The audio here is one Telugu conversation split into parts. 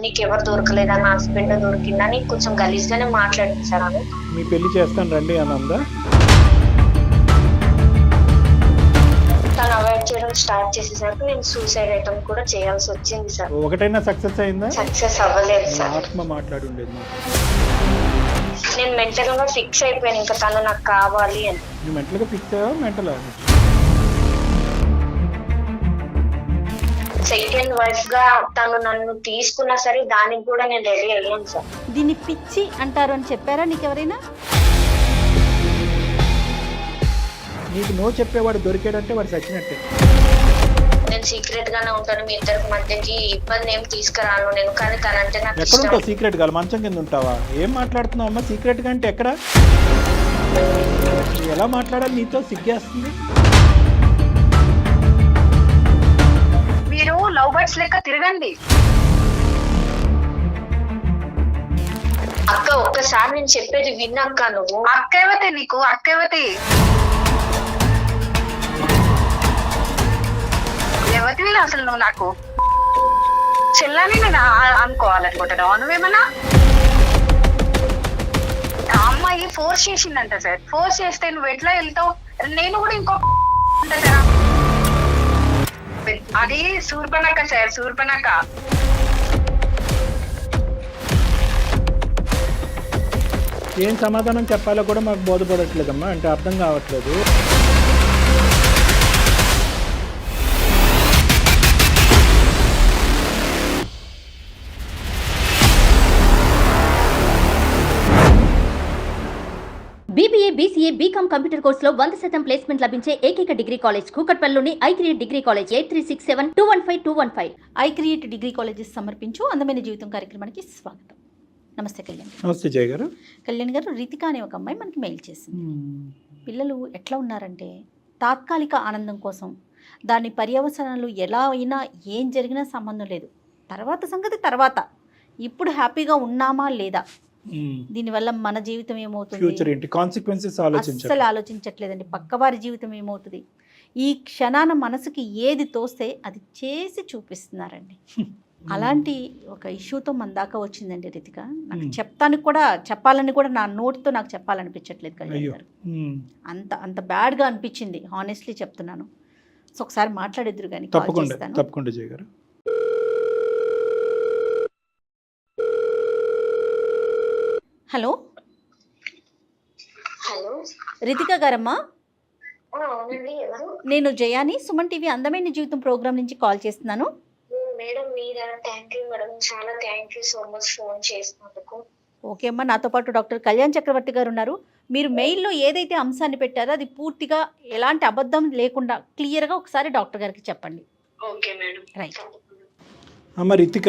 నీకు ఎవరు దొరకలేదా, నా హస్బెండ్ దొరికిందని కొంచెం గలీజ్ గానే మాట్లాడింది సార్ ఆమె. మీ పెళ్లి చేస్తాను రండి అని అందా? తను అవాయిడ్ చేయడం స్టార్ట్ చేసేసరికి నేను సూసైడ్ ఐటమ్ కూడా చేయాల్సి వచ్చింది సార్. ఒకటైనా సక్సెస్ అయిందా? సక్సెస్ అవ్వలేదు సార్. ఆత్మ మాట్లాడి ఉండేది. నేను మెంటల్ గా ఫిక్స్ అయిపోయాను, ఇంకా తను నాకు కావాలి అని. నువ్వు మెంటల్ గా ఫిక్స్ అయ్యావా మెంటల్? సెకండ్ వైఫ్ గా తను నన్ను తీసుకున్నా సరే దానికి కూడా నేను రెడీ అయ్యాను సార్. దీన్ని పిచ్చి అంటారు అని చెప్పారా నీకు ఎవరైనా? నీకు నో చెప్పేవాడు దొరికాడంటే వాడు చచ్చినట్టే. నేను సీక్రెట్ గానే ఉంటాను, మీ ఇద్దరికి మధ్యకి ఇబ్బంది ఏం తీసుకురాను నేను. కానీ తనంటే నాకు ఎక్కడ ఉంటావు ఇష్టం. సీక్రెట్ గా? మంచం కింద ఉంటావా? ఏం మాట్లాడుతున్నావు అమ్మా? సీక్రెట్ గా అంటే ఎక్కడ? ఎలా మాట్లాడాలి నీతో? సిగ్గేస్తుంది. మీరు లవ్ బర్డ్స్ లెక్క తిరగండి. అక్క ఒక్కసారి నేను చెప్పేది విన్నక్క. నువ్వు అక్కవతి, నీకు అక్కవతి ఎవరివి అసలు? నువ్వు నాకు చెల్లని నేను అనుకోవాలనుకుంటున్నావు. నువ్వేమన్నా ఆ అమ్మాయి ఫోర్స్ చేసిందంట సార్. ఫోర్స్ చేస్తే నువ్వు ఎట్లా వెళ్తావు? నేను కూడా ఇంకో కదా, అది శూర్పణఖ సార్, శూర్పణఖ. ఏం సమాధానం చెప్పాలో కూడా మాకు బోధపడట్లేదమ్మా. అంటే అర్థం కావట్లేదు. BBA, BCA, BCom కంప్యూటర్ కోర్సులో 100% ప్లేస్మెంట్ లభించే ఏకైక డిగ్రీ కాలేజ్ కూకట్పల్లిలోని I-CREATE degree college. 8367215215. I-CREATE degree colleges సమర్పించు అందమైన జీవితం కార్యక్రమానికి స్వాగతం. నమస్తే కళ్యాణ్. నమస్తే జయ గారు. కళ్యాణ్ గారు, రితిక అనే ఒక అమ్మాయి మనకి మెయిల్ చేసింది. పిల్లలు ఎట్లా ఉన్నారంటే తాత్కాలిక ఆనందం కోసం దాని పర్యవసనాలు ఎలా అయినా ఏం జరిగినా సంబంధం లేదు, తర్వాత సంగతి తర్వాత. ఇప్పుడు హ్యాపీగా ఉన్నామా లేదా, దీనివల్ల మన జీవితం ఏమవుతుంది, ఫ్యూచర్ ఏంటి, కాన్సిక్వెన్సెస్ అస్సలు ఆలోచించట్లేదండి. పక్కవారి జీవితం ఏమవుతుంది, ఈ క్షణాన మనసుకి ఏది తోస్తే అది చేసి చూపిస్తున్నారండి. అలాంటి ఒక ఇష్యూతో మన దాకా వచ్చిందండి రితిక. నాకు చెప్పాలని కూడా నా నోటితో నాకు చెప్పాలనిపించట్లేదు కళ్యాణ్ గారు. అంత అంత బ్యాడ్గా అనిపించింది, హానెస్ట్లీ చెప్తున్నాను. సో ఒకసారి మాట్లాడేద్దరు కానీ. తప్పకుండా జయ గారు. హలో హలో రితిక గారమ్మా, అవునండి. ఎవరు? నేను జయాని, సుమన్ టీవీ అందమైన జీవితం ప్రోగ్రామ్ నుంచి కాల్ చేస్తున్నాను. మేడం మీరా? థ్యాంక్ యూ మేడం, చాలా thank you so much phone చేసినందుకు. ఓకే అమ్మా, నాతో పాటు డాక్టర్ కళ్యాణ్ చక్రవర్తి గారు ఉన్నారు. మీరు మెయిల్లో ఏదైతే అంశాన్ని పెట్టారో అది పూర్తిగా ఎలాంటి అబద్ధం లేకుండా క్లియర్గా ఒకసారి డాక్టర్ గారికి చెప్పండి. Okay madam. రైట్. అమ్మ రితిక,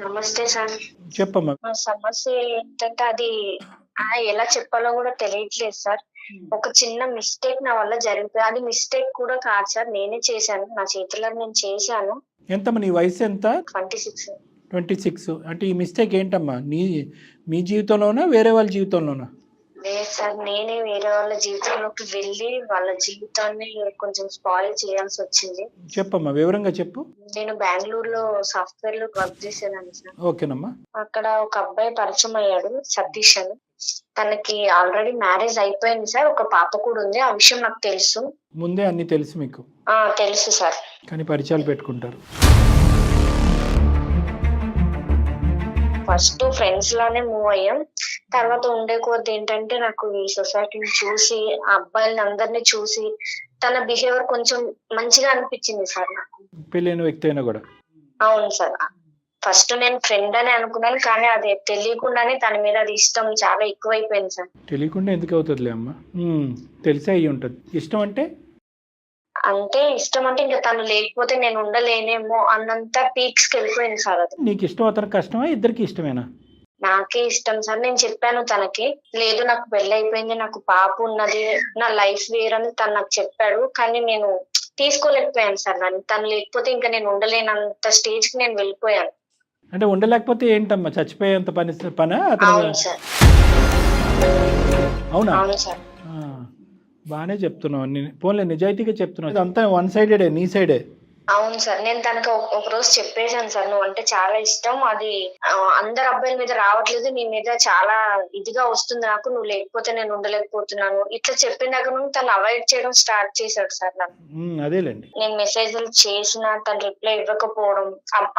నమస్తే సార్. చెప్పమ్మా. మా సమస్య ఏంటంటే అది ఎలా చెప్పాలో కూడా తెలియట్లేదు సార్. ఒక చిన్న మిస్టేక్ నా వల్ల జరిగిపోయింది. అది మిస్టేక్ కూడా కాదు సార్, నేనే చేశాను, నా చేతిలో నేను చేశాను. ఎంతమ్మా నీ వయసు? ఎంత? 26. 26. అంటే ఈ మిస్టేక్ ఏంటమ్మా? మీ జీవితంలోనా వేరే వాళ్ళ జీవితంలోనా? లేదు సార్, నేనే వేరే వాళ్ళ జీవితంలోకి వెళ్ళి వాళ్ళ జీవితాన్ని కొంచెం స్పాయిల్ చేయాల్సి వచ్చింది. చెప్పమ్మా, వివరంగా చెప్పు. నేను బెంగళూరులో సాఫ్ట్వేర్ లో వర్క్ చేసేదాన్ని సార్. ఓకేనమ్మా. అక్కడ ఒక అబ్బాయి పరిచయం అయ్యాడు, సతీష్ అని. తనకి ఆల్రెడీ మ్యారేజ్ అయిపోయింది సార్, ఒక పాప కూడా ఉంది. ఆ విషయం నాకు తెలుసు. ముందే అన్ని తెలుసు మీకు? తెలుసు సార్. కానీ పరిచయాలు పెట్టుకుంటారు. ఫస్ట్ ఫ్రెండ్స్ లానే మూవ్ అయ్యాం. తర్వాత ఉండే కొద్ది ఏంటంటే నాకు ఈ సొసైటీని చూసి, ఆ అబ్బాయిలని అందరినీ చూసి తన బిహేవియర్ కొంచెం మంచిగా అనిపించింది సార్ నాకు. పెళ్ళైన వ్యక్తి అయినా కూడా? అవును సార్. ఫస్ట్ నేను ఫ్రెండ్ అని అనుకున్నాను, కానీ అది తెలియకుండానే తన మీద అది ఇష్టం చాలా ఎక్కువైపోయింది సార్. తెలియకుండా ఎందుకు అవుతుందిలే అమ్మా, తెలిసే అయ్యి ఉంటుంది. ఇష్టం అంటే ఇష్టం అంటే ఇంకా తను లేకపోతే నేను ఉండలేనేమో అన్నంత పీక్స్ కి వెళ్ళిపోయింది సార్. అది నీకు ఇష్టం, అతనికి కష్టమా? ఇద్దరికి ఇష్టమేనా? నాకే ఇష్టం సార్. నేను చెప్పాను తనకి, లేదు నాకు పెళ్లి అయిపోయింది, నాకు పాప ఉన్నది, నా లైఫ్ వేరని తను నాకు చెప్పాడు. కానీ నేను తీసుకోలేకపోయాను సార్ దాన్ని. తను లేకపోతే ఇంకా నేను ఉండలేనంత స్టేజ్ కి నేను వెళ్ళిపోయాను. అంటే ఉండలేకపోతే ఏంటమ్మా, చచ్చిపోయేంత పనా? అవును సార్. అవునా? అవును సార్. బాగానే చెప్తున్నావు. పోన్లే, నిజాయితీగా చెప్తున్నావు. అంతా వన్ సైడెడే, నీ సైడే. అవును సార్, నేను తనకు ఒక రోజు చెప్పేశాను సార్, నువ్వు అంటే చాలా ఇష్టం, అది అందరు అబ్బాయిల మీద రావట్లేదు, నీ మీద చాలా ఇదిగా వస్తుంది నాకు, నువ్వు లేకపోతే నేను ఉండలేకపోతున్నాను ఇట్లా చెప్పిన దగ్గర నుండి తను అవాయిడ్ చేయడం స్టార్ట్ చేశాడు సార్ నన్ను. అదేలేండి. నేను మెసేజ్లు చేసిన తను రిప్లై ఇవ్వకపోవడం,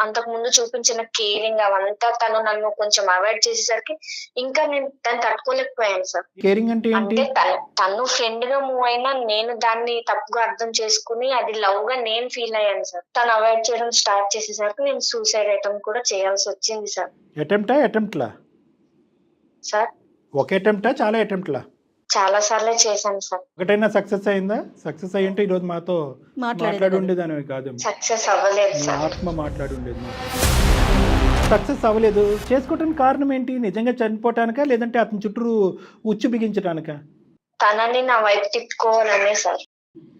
అంతకు ముందు చూపించిన కేరింగ్ అవంతా తను నన్ను కొంచెం అవాయిడ్ చేసేసరికి ఇంకా నేను దాన్ని తట్టుకోలేకపోయాను సార్. కేరింగ్ అంటే ఏంటి? అంటే తను ఫ్రెండ్ గా మూవ్ అయినా నేను దాన్ని తప్పుగా అర్థం చేసుకుని అది లవ్ గా నేను ఫీల్ అయ్యాను సార్. తను అవాయిడ్ చేయడం స్టార్ట్ చేసేసరికి నేను సూసైడ్ అటెంప్ట్ కూడా చేయాల్సి వచ్చింది సార్. అటెంప్ట్లా సార్ ఒక అటెంప్టా చాలా అటెంప్ట్లా? చాలా సార్లే చేశాను సార్. ఒకటైనా సక్సెస్ అయిందా? సక్సెస్ అయ్యింటే ఈరోజు మాతో మాట్లాడి ఉండేదానివి కాదు. సక్సెస్ అవ్వలేదు నీ సార్. ఆత్మ మాట్లాడి ఉండేది. సక్సెస్ అవ్వలేదు, చేసుకోవటానికి కారణం ఏంటి? నిజంగా చనిపోవటానికా లేదంటే అతని చుట్టూ ఉచ్చు బిగించడానికా? తనని నా వైపు తిప్పుకోవాలనే సార్.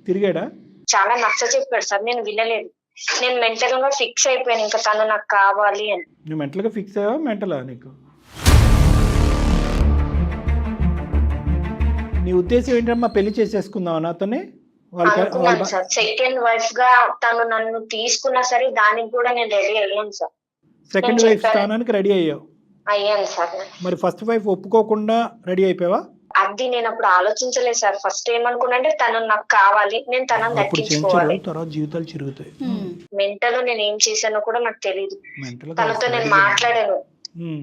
తిరిగాడా? చాలా నచ్చ చెప్పాడు సార్, నేను వినలేదు. నేను మెంటల్ గా ఫిక్స్ అయిపోయాను ఇంకా తను నాకు కావాలి అని. నువ్వు మెంటల్గా ఫిక్స్ అయ్యావా? మెంటలా నీకు? నీ ఉద్దేశం ఏంటమ్మా? పెళ్లి చేసేసుకుందాం నాతోనే? అనుకున్నాను సార్. సెకండ్ వైఫ్ గా తను నన్ను తీసుకున్నా సరే దానికి కూడా నేను రెడీ అయ్యాను సార్. సెకండ్ వైఫ్ స్థానానికి రెడీ అయ్యావు? అయ్యాను సార్. మరి ఫస్ట్ వైఫ్ ఒప్పుకోకుండా రెడీ అయిపోయావా? అది నేను అప్పుడు ఆలోచించలేదు సార్. ఫస్ట్ ఏమనుకున్నా అంటే తను నాకు కావాలి, నేను తనని దక్కించుకోవాలి. తర్వాత జీవితాలు చిరుగుతాయి. మెంటల్ నేను ఏం చేశానో కూడా నాకు తెలియదు. తనతో నేను మాట్లాడాను,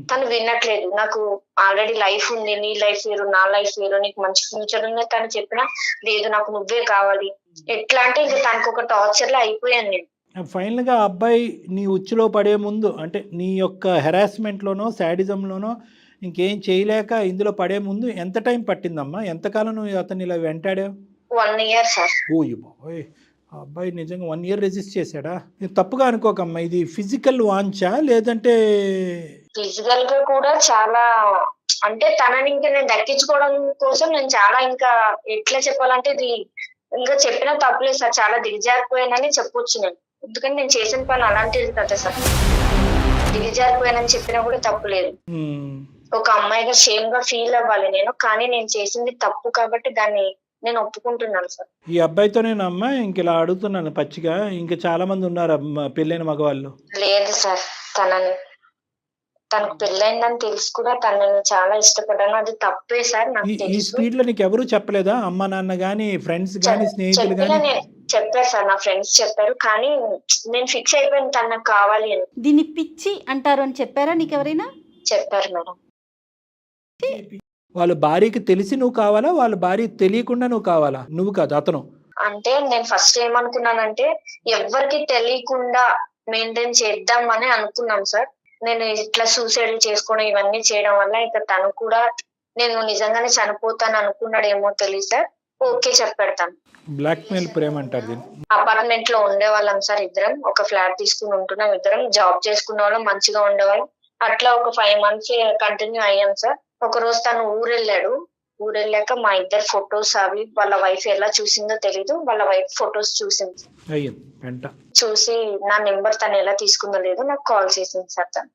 తను వినట్లేదు. నాకు ఆల్రెడీ లైఫ్ ఉంది, నీ లైఫ్ వేరు నా లైఫ్ వేరు, నీకు మంచి ఫ్యూచర్ ఉంది తను చెప్పినా లేదు నాకు నువ్వే కావాలి. ఎట్లా అంటే ఇంకా తనకు ఒక టార్చర్ లో అయిపోయాను నేను. ఫైనల్ గా అబ్బాయి నీ ఉచ్చులో పడే ముందు, అంటే నీ యొక్క హెరాస్మెంట్ లోనో శాడిజం లోనో ఇంకేం చేయలేక ఇందులో పడే ముందు ఎంత టైం పట్టిందమ్మా? ఎంతకాలం నువ్వు అతన్ని ఇలా వెంటాడావు? 1 year సార్. ఓయ్ బాబోయ్, ఆ అబ్బాయి నిజంగా 1 year రెసిస్ట్ చేశాడా? నేను తప్పుగా అనుకోకమ్మా, ఇది ఫిజికల్ వాంచా లేదంటే? ఫిజికల్ గా కూడా చాలా, అంటే తనని ఇంకా నేను దక్కించుకోవడం కోసం నేను చాలా, ఇంకా ఎట్లా చెప్పాలంటే ఇది ఇంకా చెప్పినా తప్పులేదు సార్, చాలా దిగజారిపోయానని చెప్పొచ్చు నేను. ఎందుకంటే నేను చేసిన పని అలాంటిది కదా సార్. దిగజారిపోయానని చెప్పినా కూడా తప్పులేదు. ఒక అమ్మాయిగా షేమ్ గా ఫీల్ అవ్వాలి నేను, కానీ నేను చేసింది తప్పు కాబట్టి దాన్ని నేను ఒప్పుకుంటున్నాను సార్. ఈ అబ్బాయితో నేను అమ్మా ఇంక ఇలా అడుగుతున్నాను పచ్చిగా, ఇంకా చాలా మంది ఉన్నారు పెళ్ళైన మగవాళ్ళు. లేదు సార్, తనకు పెళ్ళైందని తెలుసు కూడా తనని చాలా ఇష్టపడ్డాను, అది తప్పే సార్ నాకు ఈ తెలుసు. స్పీడ్ లో నీకు ఎవరు చెప్పలేదా? అమ్మ నాన్న గానీ ఫ్రెండ్స్ గానీ స్నేహితులు గానీ? చెప్పారు సార్, నా ఫ్రెండ్స్ చెప్పారు, కానీ నేను ఫిక్స్ అయిపోయాను తను నాకు కావాలి అని. దీన్ని పిచ్చి అంటారు అని చెప్పారా నీకెవరైనా? చెప్పారు మేడం. వాళ్ళ భార్యకి తెలిసి నువ్వు కావాలా, వాళ్ళ భార్య తెలియకుండా నువ్వు కావాలా? నువ్వు కాదు అతను. అంటే నేను ఫస్ట్ ఏమనుకున్నానంటే ఎవరికి తెలియకుండా మెయింటైన్ చేద్దాం అని అనుకున్నాం సార్. నేను ఇట్లా సూసైడ్ చేసుకోవడం ఇవన్నీ చేయడం వల్ల ఇక తను కూడా నేను నిజంగానే చనిపోతాను అనుకున్నాడేమో తెలియదు సార్. ఓకే చెప్పాడు తను. బ్లాక్ మెయిల్ ప్రేమ అంటారు దీన్ని. అపార్ట్మెంట్ లో ఉండేవాళ్ళం సార్ ఇద్దరం, ఒక ఫ్లాట్ తీసుకుని ఉంటున్నాం ఇద్దరం, జాబ్ చేసుకునే వాళ్ళం, మంచిగా ఉండేవాళ్ళం. అట్లా ఒక 5 months కంటిన్యూ అయ్యాం సార్. ఒక రోజు తను ఊరెళ్ళాడు, ఊరెళ్ళాక మా ఇద్దరు ఫొటోస్ అవి వాళ్ళ వైఫ్ ఎలా చూసిందో తెలీదు, వాళ్ళ వైఫ్ ఫొటోస్ చూసింది. చూసి నా నెంబర్ తను ఎలా తీసుకుందో లేదో నాకు కాల్ చేసింది సార్. తను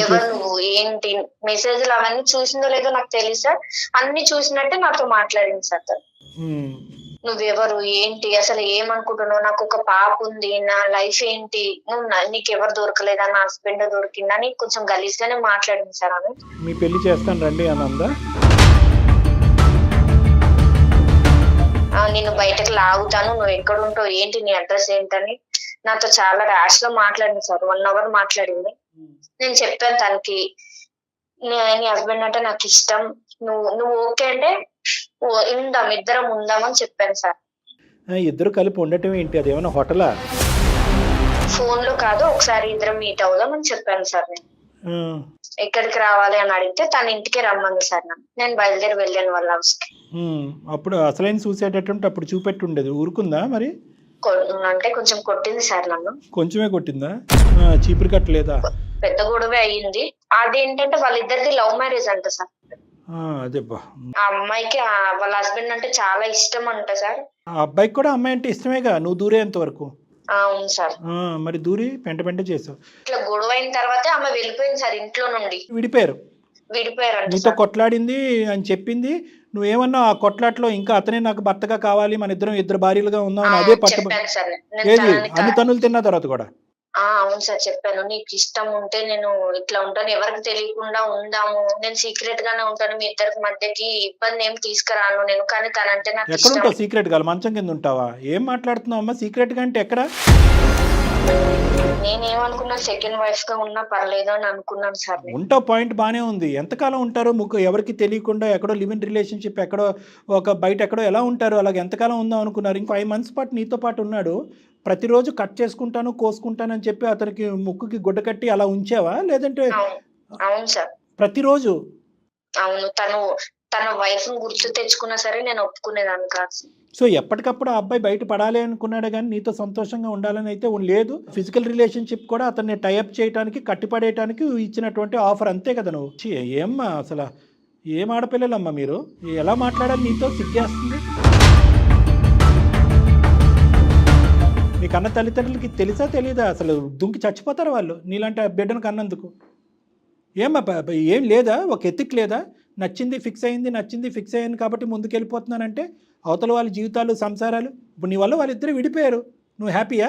ఎవరు నువ్వు ఏంటి మెసేజ్లు అవన్నీ చూసిందో లేదో నాకు తెలియదు సార్. అన్ని చూసినట్టే నాతో మాట్లాడింది సార్ తను. నువ్వెవరు ఏంటి అసలు ఏమనుకుంటున్నావు, నాకు ఒక పాప ఉంది, నా లైఫ్ ఏంటి, నీకు ఎవరు దొరకలేదా, నా హస్బెండ్ దొరికిందా అని కొంచెం గలీజ్ గానే మాట్లాడింది సార్ ఆమె. మీ పెళ్లి చేస్తాను రండి అని అందా? నేను బయటకు లాగుతాను, నువ్వు ఎక్కడ ఉంటావు ఏంటి, నీ అడ్రస్ ఏంటని నాతో చాలా ర్యాష్ గా మాట్లాడింది సార్. 1 hour మాట్లాడింది. నేను చెప్పాను తనకి నీ హస్బెండ్ అంటే నాకు ఇష్టం, నువ్వు ఓకే అంటే ఉందాం, ఇద్దరం ఉందామని చెప్పాను సార్. ఇద్దరు కలిపి ఉండటం ఏంటి, అది ఏమైనా హోటలా? ఫోన్ లో కాదు, ఒకసారి ఇద్దరం మీట్ అవుదాం అని చెప్పాను సార్. నేను ఎక్కడికి రావాలి అని అడిగితే తన ఇంటికి రమ్మంది సార్. నేను బయలుదేరి వెళ్ళాను వాళ్ళ హౌస్ కి. అప్పుడు అసలైన సూసైడ్ అటెంప్ట్ అప్పుడు చూపెట్టి ఉండేది, ఊరుకుందా మరి? అంటే కొంచెం కొట్టింది సార్ నన్ను. కొంచెమే కొట్టిందా? చీపురు కట్టలేదా? పెద్ద గొడవే అయ్యింది. అదేంటంటే వాళ్ళిద్దరిది లవ్ మ్యారేజ్ అంట సార్. అదేబ్బా. ఆ అమ్మాయికి వాళ్ళ హస్బెండ్ అంటే చాలా ఇష్టం అంట సార్. ఆ అబ్బాయికి కూడా అమ్మాయి అంటే ఇష్టమేగా, నువ్వు దూరేంత వరకు. అవును సార్. మరి దూరి పెంట చేసావు. ఇట్లా గొడవ అయిన తర్వాత ఆమె వెళ్ళిపోయింది సార్ ఇంట్లో నుండి. విడిపోయారు. నీతో కొట్లాడింది అని చెప్పింది, నువ్వేమన్నా ఆ కొట్లాట్లో ఇంకా అతనే నాకు భర్తగా కావాలి, మన ఇద్దరు భార్యలుగా ఉందాం అని అదే పట్టు. చెప్పాను సార్ నేను ఏది తనని అన్ని తనులు తిన్న తర్వాత కూడా అవును సార్ చెప్పాను. నీకు ఇష్టం ఉంటే నేను ఇట్లా ఉంటాను, ఎవరికి తెలియకుండా ఉందాము, నేను సీక్రెట్ గానే ఉంటాను, మీ ఇద్దరికి మధ్యకి ఇబ్బంది ఏం తీసుకురాను నేను. కానీ తనంటే నాకు ఎక్కడ ఇష్టం. ఉంటావు సీక్రెట్ గా? మంచం కింద ఉంటావా? ఏం మాట్లాడుతున్నావు అమ్మా? సీక్రెట్ గా అంటే ఎక్కడ? నేనేమనుకున్నా సెకండ్ వైఫ్ గా ఉన్నా పర్లేదు అని అనుకున్నాను సార్. ఉంటావు, పాయింట్ బానే ఉంది. ఎంతకాలం ఉంటారు ఎవరికి తెలియకుండా ఎక్కడో లివ్ ఇన్ రిలేషన్షిప్, ఎక్కడో ఒక బయట ఎక్కడో ఎలా ఉంటారు? అలాగే ఎంతకాలం ఉందాం అనుకున్నారు? ఇంకో 5 months పాటు నీతో పాటు ఉన్నాడు, ప్రతిరోజు కట్ చేసుకుంటాను కోసుకుంటాను అని చెప్పి అతనికి ముక్కుకి గుడ్డ కట్టి అలా ఉంచావా? లేదంటే అవును సార్ ప్రతిరోజు? అవును, తన వైఫ్ ను గుర్తు తెచ్చుకున్నా సరే నేను ఒప్పుకునేదాన్ని కాదు. సో ఎప్పటికప్పుడు ఆ అబ్బాయి బయట పడాలి అనుకున్నాడు కానీ నీతో సంతోషంగా ఉండాలని అయితే లేదు. ఫిజికల్ రిలేషన్షిప్ కూడా అతన్ని టైఅప్ చేయడానికి, కట్టిపడేయడానికి ఇచ్చినటువంటి ఆఫర్, అంతే కదా నువ్వు? ఏమ్మా అసలు ఏం ఆడపిల్లలమ్మా మీరు? ఎలా మాట్లాడాలి నీతో? సిగ్గేస్తుంది. మీ కన్న తల్లిదండ్రులకి తెలుసా తెలీదా? అసలు దుంకి చచ్చిపోతారు వాళ్ళు నీలాంటి బిడ్డను కన్నందుకు. ఏమ్మా ఏం లేదా? ఒక ఎత్తిక్ లేదా? నచ్చింది ఫిక్స్ అయ్యింది కాబట్టి ముందుకెళ్ళిపోతున్నానంటే అవతల వాళ్ళ జీవితాలు, సంసారాలు. ఇప్పుడు నీ వల్ల వాళ్ళిద్దరు విడిపోయారు, నువ్వు హ్యాపీయా?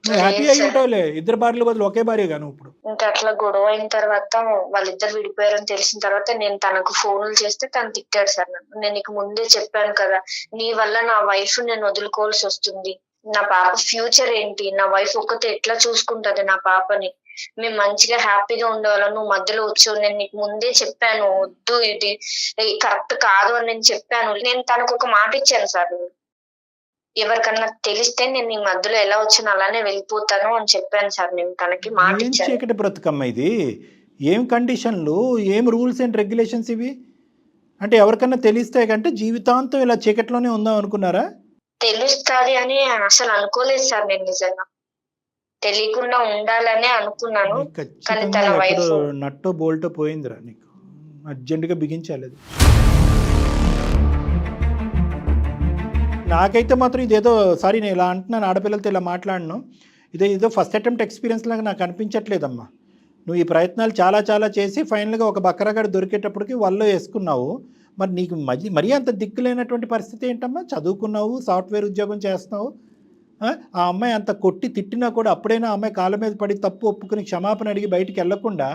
నువ్వు హ్యాపీ అయి ఉంటావులే, 2 భార్యల బదులు ఒకే భార్యగా నువ్వు ఇప్పుడు. ఇంకా అట్లా గొడవ అయిన తర్వాత వాళ్ళిద్దరు విడిపోయారని తెలిసిన తర్వాత నేను తనకు ఫోన్లు చేస్తే తను తిట్టాడు సార్ నన్ను. నేను నీకు ముందే చెప్పాను కదా, నీ వల్ల నా వైఫ్ నేను వదులుకోవాల్సి వస్తుంది, నా పాప ఫ్యూచర్ ఏంటి, నా వైఫ్ ఒక్కతే ఎట్లా చూసుకుంటది నా పాపని, మేము మంచిగా హ్యాపీగా ఉండేవాళ్ళం, నువ్వు మధ్యలో వచ్చావు, నేను నీకు ముందే చెప్పాను వద్దు, ఇది కరెక్ట్ కాదు అని నేను చెప్పాను. నేను తనకు ఒక మాట ఇచ్చాను సార్, ఎవరికన్నా తెలిస్తే నేను నీ మధ్యలో ఎలా వచ్చాను అలానే వెళ్ళిపోతాను అని చెప్పాను సార్. నేను తనకి మాట ఏం ఇచ్చాను. చీకటి బ్రతుకమ్మ ఇది? ఏం కండిషన్లు, ఏం రూల్స్ అండ్ రెగ్యులేషన్స్ ఇవి? అంటే ఎవరికన్నా తెలిస్తే కంటే జీవితాంతం ఇలా చీకట్లోనే ఉందాం అనుకున్నారా? తెలుస్తుంది అని అసలు అనుకోలేదు సార్. నేను నిజంగా తెలియకుండా ఉండాలనే అనుకున్నాను. కానీ ఖచ్చితంగా తన వైఫ్ ఎక్కడో నట్టో బోల్టో పోయిందిరా నీకు, అర్జెంటుగా బిగించాలి అది. నాకైతే మాత్రం ఇదేదో, సారీ నేను ఇలా అంటున్నాను, ఆడపిల్లలతో ఇలా మాట్లాడను, ఇదేదో ఫస్ట్ అటెంప్ట్ ఎక్స్పీరియన్స్ లాగా నాకు అనిపించట్లేదమ్మా. నువ్వు ఈ ప్రయత్నాలు చాలా చేసి ఫైనల్గా ఒక బకరగాడు దొరికేటప్పటికి వల్ల వేసుకున్నావు. మరి నీకు మరీ అంత దిక్కులేనటువంటి పరిస్థితి ఏంటమ్మా? చదువుకున్నావు, సాఫ్ట్వేర్ ఉద్యోగం చేస్తున్నావు, ఆ అమ్మాయి అంత కొట్టి తిట్టినా కూడా అప్పుడైనా అమ్మాయి కాళ్ళ మీద పడి తప్పు ఒప్పుకుని క్షమాపణ అడిగి బయటికి వెళ్లకుండా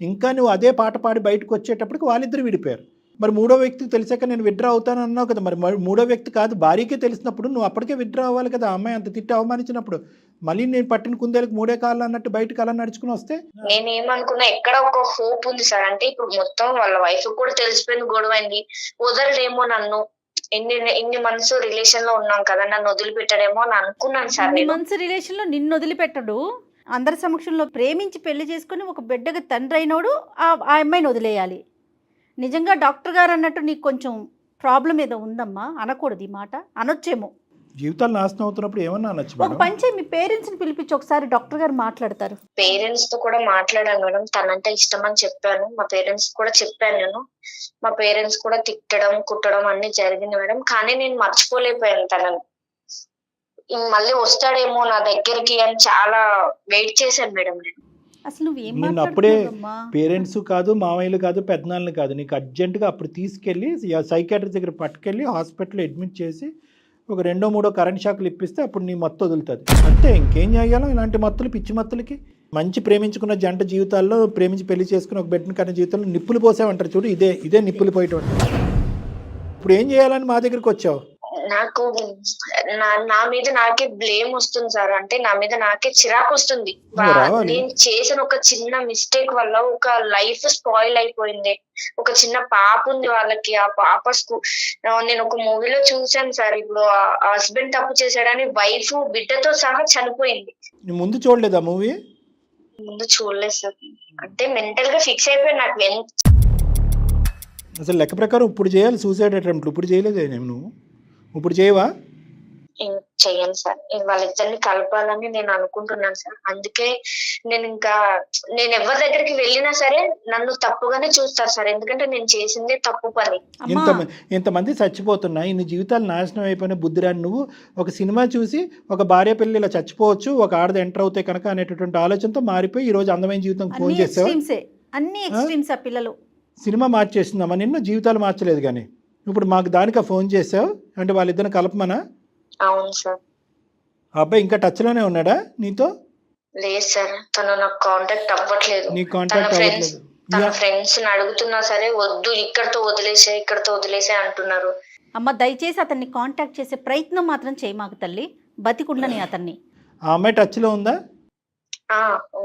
ఇంకా నువ్వు అదే పాట పాడి బయటకు వచ్చేటప్పటికి వాళ్ళిద్దరు విడిపోయారు. మరి 3వ వ్యక్తికి తెలిసాక నేను విత్డ్రా అవుతాను అన్నావు కదా, మరి 3వ వ్యక్తి కాదు భార్యకే తెలిసినప్పుడు నువ్వు అప్పటికే విత్డ్రా అవ్వాలి కదా. అమ్మాయి అంత తిట్టి అవమానించినప్పుడు మళ్ళీ నేను పట్టిన కుందేలకు 3 కాళ్ళు అన్నట్టు బయటకు అలా నడుచుకుని వస్తే? నేనేమనుకున్నా, ఎక్కడ ఒక హోప్ ఉంది సార్. అంటే ఇప్పుడు మొత్తం వాళ్ళ వైఫ్ కూడా తెలిసిపోయింది, గొడవైంది, వదలడేమో నన్ను, ఇన్ని మంత్స్ రిలేషన్ లో ఉన్నాం కదా, నన్ను వదిలిపెట్టాడేమో అని అనుకున్నాను సార్. ఇన్ని మంత్స్ రిలేషన్ లో నిన్ను వదిలిపెట్టడు, అందరి సమక్షంలో ప్రేమించి పెళ్లి చేసుకుని ఒక బిడ్డగా తండ్రి అయినోడు ఆ అమ్మాయిని వదిలేయాలి. నిజంగా డాక్టర్ గారు అన్నట్టు నీకు కొంచెం ప్రాబ్లం ఏదో ఉందమ్మా, అనకూడదు ఈ మాట, అనొచ్చేమో. జీవితాలు నాశనం అవుతున్నప్పుడు ఏమన్నా అనొచ్చు. ఒక పంచే మీ పేరెంట్స్ ని పిలిపించి ఒకసారి డాక్టర్ గారు మాట్లాడతారు. పేరెంట్స్ తో కూడా మాట్లాడాను మేడం, తనంటే ఇష్టం అని చెప్పాను. మా పేరెంట్స్ కూడా చెప్పాను నేను. మా పేరెంట్స్ కూడా తిట్టడం కుట్టడం అన్ని జరిగింది మేడం. కానీ నేను మర్చిపోలేకపోయాను తనని. మళ్ళీ వస్తాడేమో నా దగ్గరికి అని చాలా వెయిట్ చేశాను మేడం నేను. అసలు నువ్వేం నిన్ను అప్పుడే మాట్లాడుతున్నావమ్మా? పేరెంట్స్ కాదు, మామయ్యలు కాదు, పెద్దనాన్నలు కాదు, నీకు అర్జెంటుగా అప్పుడు తీసుకెళ్ళి సైకాట్రిస్ట్ దగ్గర పట్టుకెళ్ళి హాస్పిటల్లో అడ్మిట్ చేసి ఒక 2-3 కరెంట్ షాకులు ఇప్పిస్తే అప్పుడు నీ మత్తు వదులుతుంది అంతే. ఇంకేం చేయాలో ఇలాంటి మత్తులు, పిచ్చి మత్తులకి. మంచి ప్రేమించుకున్న జంట జీవితాల్లో, ప్రేమించి పెళ్లి చేసుకుని ఒక బిడ్డను కన్న జీవితంలో నిప్పులు పోసావంటారు చూడు, ఇదే నిప్పులు పోయటం. ఇప్పుడు ఏం చేయాలని మా దగ్గరికి వచ్చావు? నాకు నా మీద నాకే బ్లేమ్ వస్తుంది సార్. అంటే నా మీద నాకే చిరాకు వస్తుంది. నేను చేసిన ఒక చిన్న మిస్టేక్ వల్ల ఒక లైఫ్ స్పాయిల్ అయిపోయింది. ఒక చిన్న పాప ఉంది వాళ్ళకి, ఆ పాప నేను ఒక మూవీలో చూసాను సార్. ఇప్పుడు హస్బెండ్ తప్పు చేశాడని వైఫ్ బిడ్డతో సహా చనిపోయింది. ముందు చూడలేదా మూవీ? ముందు చూడలేదు సార్. అంటే మెంటల్ గా ఫిక్స్ అయిపోయాను. నాకు అసలు లెక్క ప్రకారం ఇప్పుడు చేయాలి సూసైడ్ అటెంప్ట్. ఇప్పుడు చేయలేదే నువ్వు? ఇప్పుడు చేయవా? చెయ్యను సార్. వాళ్ళిద్దరిని కలపాలని నేను అనుకుంటున్నాను సార్. అందుకే నేను ఎవరి దగ్గరికి వెళ్ళినా సరే నన్ను తప్పుగానే చూస్తారు సార్. ఎందుకంటే నేను చేసిందే తప్పు పని. ఇంతమంది చచ్చిపోతున్నా, ఇన్ని జీవితాలు నాశనం అయిపోయిన బుద్ధిరాని నువ్వు ఒక సినిమా చూసి ఒక భార్య పిల్లలు ఇలా చచ్చిపోవచ్చు, ఒక ఆడది ఎంటర్ అవుతే కనుక అనేటటువంటి ఆలోచనతో మారిపోయి ఈ రోజు అందమైన జీవితం ఫోన్ చేసావా? అన్ని ఎక్స్ట్రీమ్స్ ఆ పిల్లలు. సినిమా మార్చేసిందమ్మా నిన్ను, జీవితాలు మార్చలేదు. కానీ ఇప్పుడు మాకు దానికా ఫోన్ చేసావు అంటే వాళ్ళిద్దరిని కలపమనా? అవును సార్. ఆ అబ్బాయి ఇంకా టచ్లోనే ఉన్నాడా నీతో? లేదు సార్, తను నాకు కాంటాక్ట్ అవ్వట్లేదు. నీ కాంటాక్ట్ అవ్వట్లేదు? తన ఫ్రెండ్స్ అడుగుతున్నా సరే వద్దు, ఇక్కడతో వదిలేసే అంటున్నారు. అమ్మ దయచేసి అతన్ని కాంటాక్ట్ చేసే ప్రయత్నం మాత్రం చేయి మాకు తల్లి, బతికుండని అతన్ని. ఆ అమ్మాయి టచ్లో ఉందా?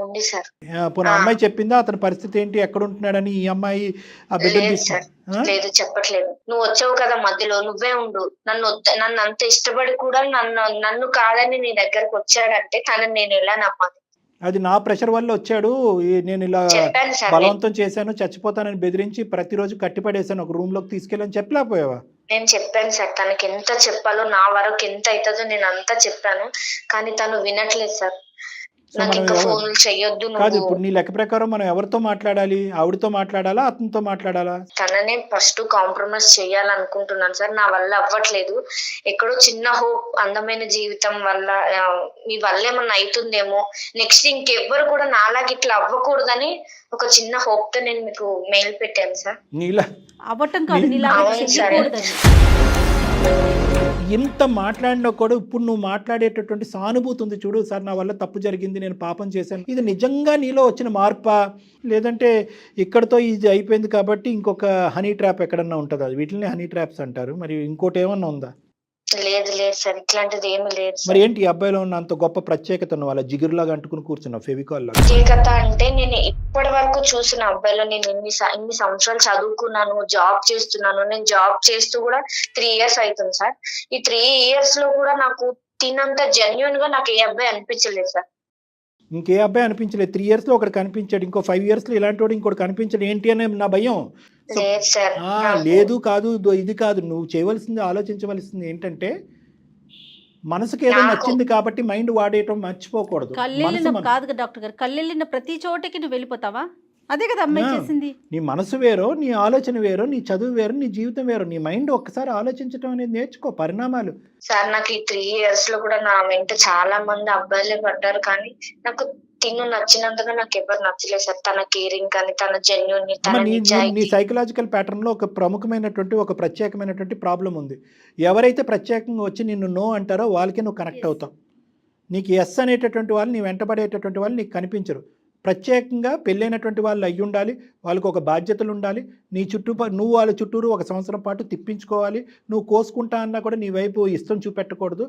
ఉంది సార్. పోనీ ఆ అమ్మాయి చెప్పిందా అతని పరిస్థితి ఏంటి, ఎక్కడ ఉంటున్నాడని? ఈ అమ్మాయి ఆ బిడ్డను లేదు సార్, లేదు చెప్పట్లేదు. నువ్వు వచ్చావు కదా మధ్యలో, నువ్వే ఉండు. నన్ను అంత ఇష్టపడి కూడా నన్ను కాదని నీ దగ్గరకు వచ్చాడంటే తనని నేను ఎలా నమ్మాలి? అది నా ప్రెషర్ వల్ల వచ్చాడు, నేను ఇలా చెప్పాను సార్. బలవంతం చేశాను, చచ్చిపోతానని బెదిరించి ప్రతిరోజు కట్టిపడేశాను, ఒక రూమ్ లోకి తీసుకెళ్ళని చెప్పలేకపోయావా? నేను చెప్పాను సార్, తనకి ఎంత చెప్పాలో, నా వరకు ఎంత అవుతుందో నేను అంతా చెప్పాను, కానీ తను వినట్లేదు సార్. నాకు ఇంకా ఫోన్లు చెయ్యొద్దు కాదు. ఇప్పుడు నీ లెక్క ప్రకారం మనం ఎవరితో మాట్లాడాలి? ఆవిడతో మాట్లాడాలా, అతనితో మాట్లాడాలా? తననే ఫస్ట్ కాంప్రమైజ్ చేయాలనుకుంటున్నాను సార్. నా వల్ల అవ్వట్లేదు. ఎక్కడో చిన్న హోప్, అందమైన జీవితం వల్ల మీ వల్ల ఏమన్నా అవుతుందేమో, నెక్స్ట్ ఇంకెవ్వరు కూడా నాలాగా ఇట్లా అవ్వకూడదని ఒక చిన్న హోప్ తో నేను మీకు మెయిల్ పెట్టాను సార్. నీలా అవ్వటం కాదు, అవును సార్. ఇంత మాట్లాడినా కూడా ఇప్పుడు నువ్వు మాట్లాడేటటువంటి సానుభూతి ఉంది చూడు, సార్ నా వల్ల తప్పు జరిగింది, నేను పాపం చేశాను, ఇది నిజంగా నీలో వచ్చిన మార్పా, లేదంటే ఇక్కడతో ఇది అయిపోయింది కాబట్టి ఇంకొక హనీ ట్రాప్ ఎక్కడన్నా ఉంటుందా? వీటిని హనీ ట్రాప్స్ అంటారు, మరి ఇంకోటి ఏమన్నా ఉందా? లేదు సార్, ఇట్లాంటిది ఏమి లేదు. మరి ఏంటి ఈ అబ్బాయిలో ఉన్న అంత గొప్ప ప్రత్యేకత? వాళ్ళ జిగురులాగా అంటుకుని కూర్చున్నావు, ఫెవికాల్ లాగా. ప్రత్యేకత అంటే నేను ఇప్పటి వరకు చూసిన అబ్బాయిలో, నేను ఇన్ని సంవత్సరాలు చదువుకున్నాను, జాబ్ చేస్తున్నాను. నేను జాబ్ చేస్తూ కూడా 3 years అవుతుంది సార్. ఈ 3 years లో కూడా నాకు తినంత జెన్యున్ గా నాకు ఏ అబ్బాయి అనిపించలేదు సార్. ఇంకే అబ్బాయి అనిపించలేదు. 3 years లో ఒకటి కనిపించాడు, ఇంకో 5 years లో ఇలాంటి వాడు ఇంకోటి కనిపించాడు. ఏంటి అనే నా భయం. లేదు సార్. లేదు కాదు, ఇది కాదు, నువ్వు చేయవలసింది, ఆలోచించవలసింది ఏంటంటే మనసుకి ఏదో నచ్చింది కాబట్టి మైండ్ వాడేయటం మర్చిపోకూడదు. కళ్ళెళ్ళిన కాదు డాక్టర్ గారు, కళ్ళెళ్ళిన ప్రతి చోటకి నువ్వు వెళ్ళిపోతావా? అదే కదా అమ్మాయి చేసింది. నీ మనసు వేరో, నీ ఆలోచన వేరో, నీ చదువు వేరు, నీ జీవితం వేరు. నీ మైండ్ ఒక్కసారి ఆలోచించడం అనేది నేర్చుకో. పరిణామాలు సార్, నాకు ఈ 3 years లో కూడా నా వెంట చాలా మంది అబ్బాయిలే పడ్డారు, కానీ నాకు తిను నచ్చినంతగా నాకు ఎవరు నచ్చలేదు సార్. తన కేరింగ్ కానీ, తన జెన్యూన్, నీ సైకలాజికల్ ప్యాటర్న్ లో ఒక ప్రముఖమైనటువంటి, ఒక ప్రత్యేకమైనటువంటి ప్రాబ్లం ఉంది. ఎవరైతే ప్రత్యేకంగా వచ్చి నిన్ను నో అంటారో వాళ్ళకి నువ్వు కనెక్ట్ అవుతావు. నీకు ఎస్ అనేటటువంటి వాళ్ళు, నీ వెంటబడేటటువంటి వాళ్ళు నీకు కనిపించరు. ప్రత్యేకంగా పెళ్ళైనటువంటి వాళ్ళు అయ్యి ఉండాలి, వాళ్ళకు ఒక బాధ్యతలు ఉండాలి. నీ నువ్వు వాళ్ళ చుట్టూరు 1 సంవత్సరం పాటు తిప్పించుకోవాలి. నువ్వు కోసుకుంటా అన్నా కూడా నీ వైపు ఇష్టం చూపెట్టకూడదు.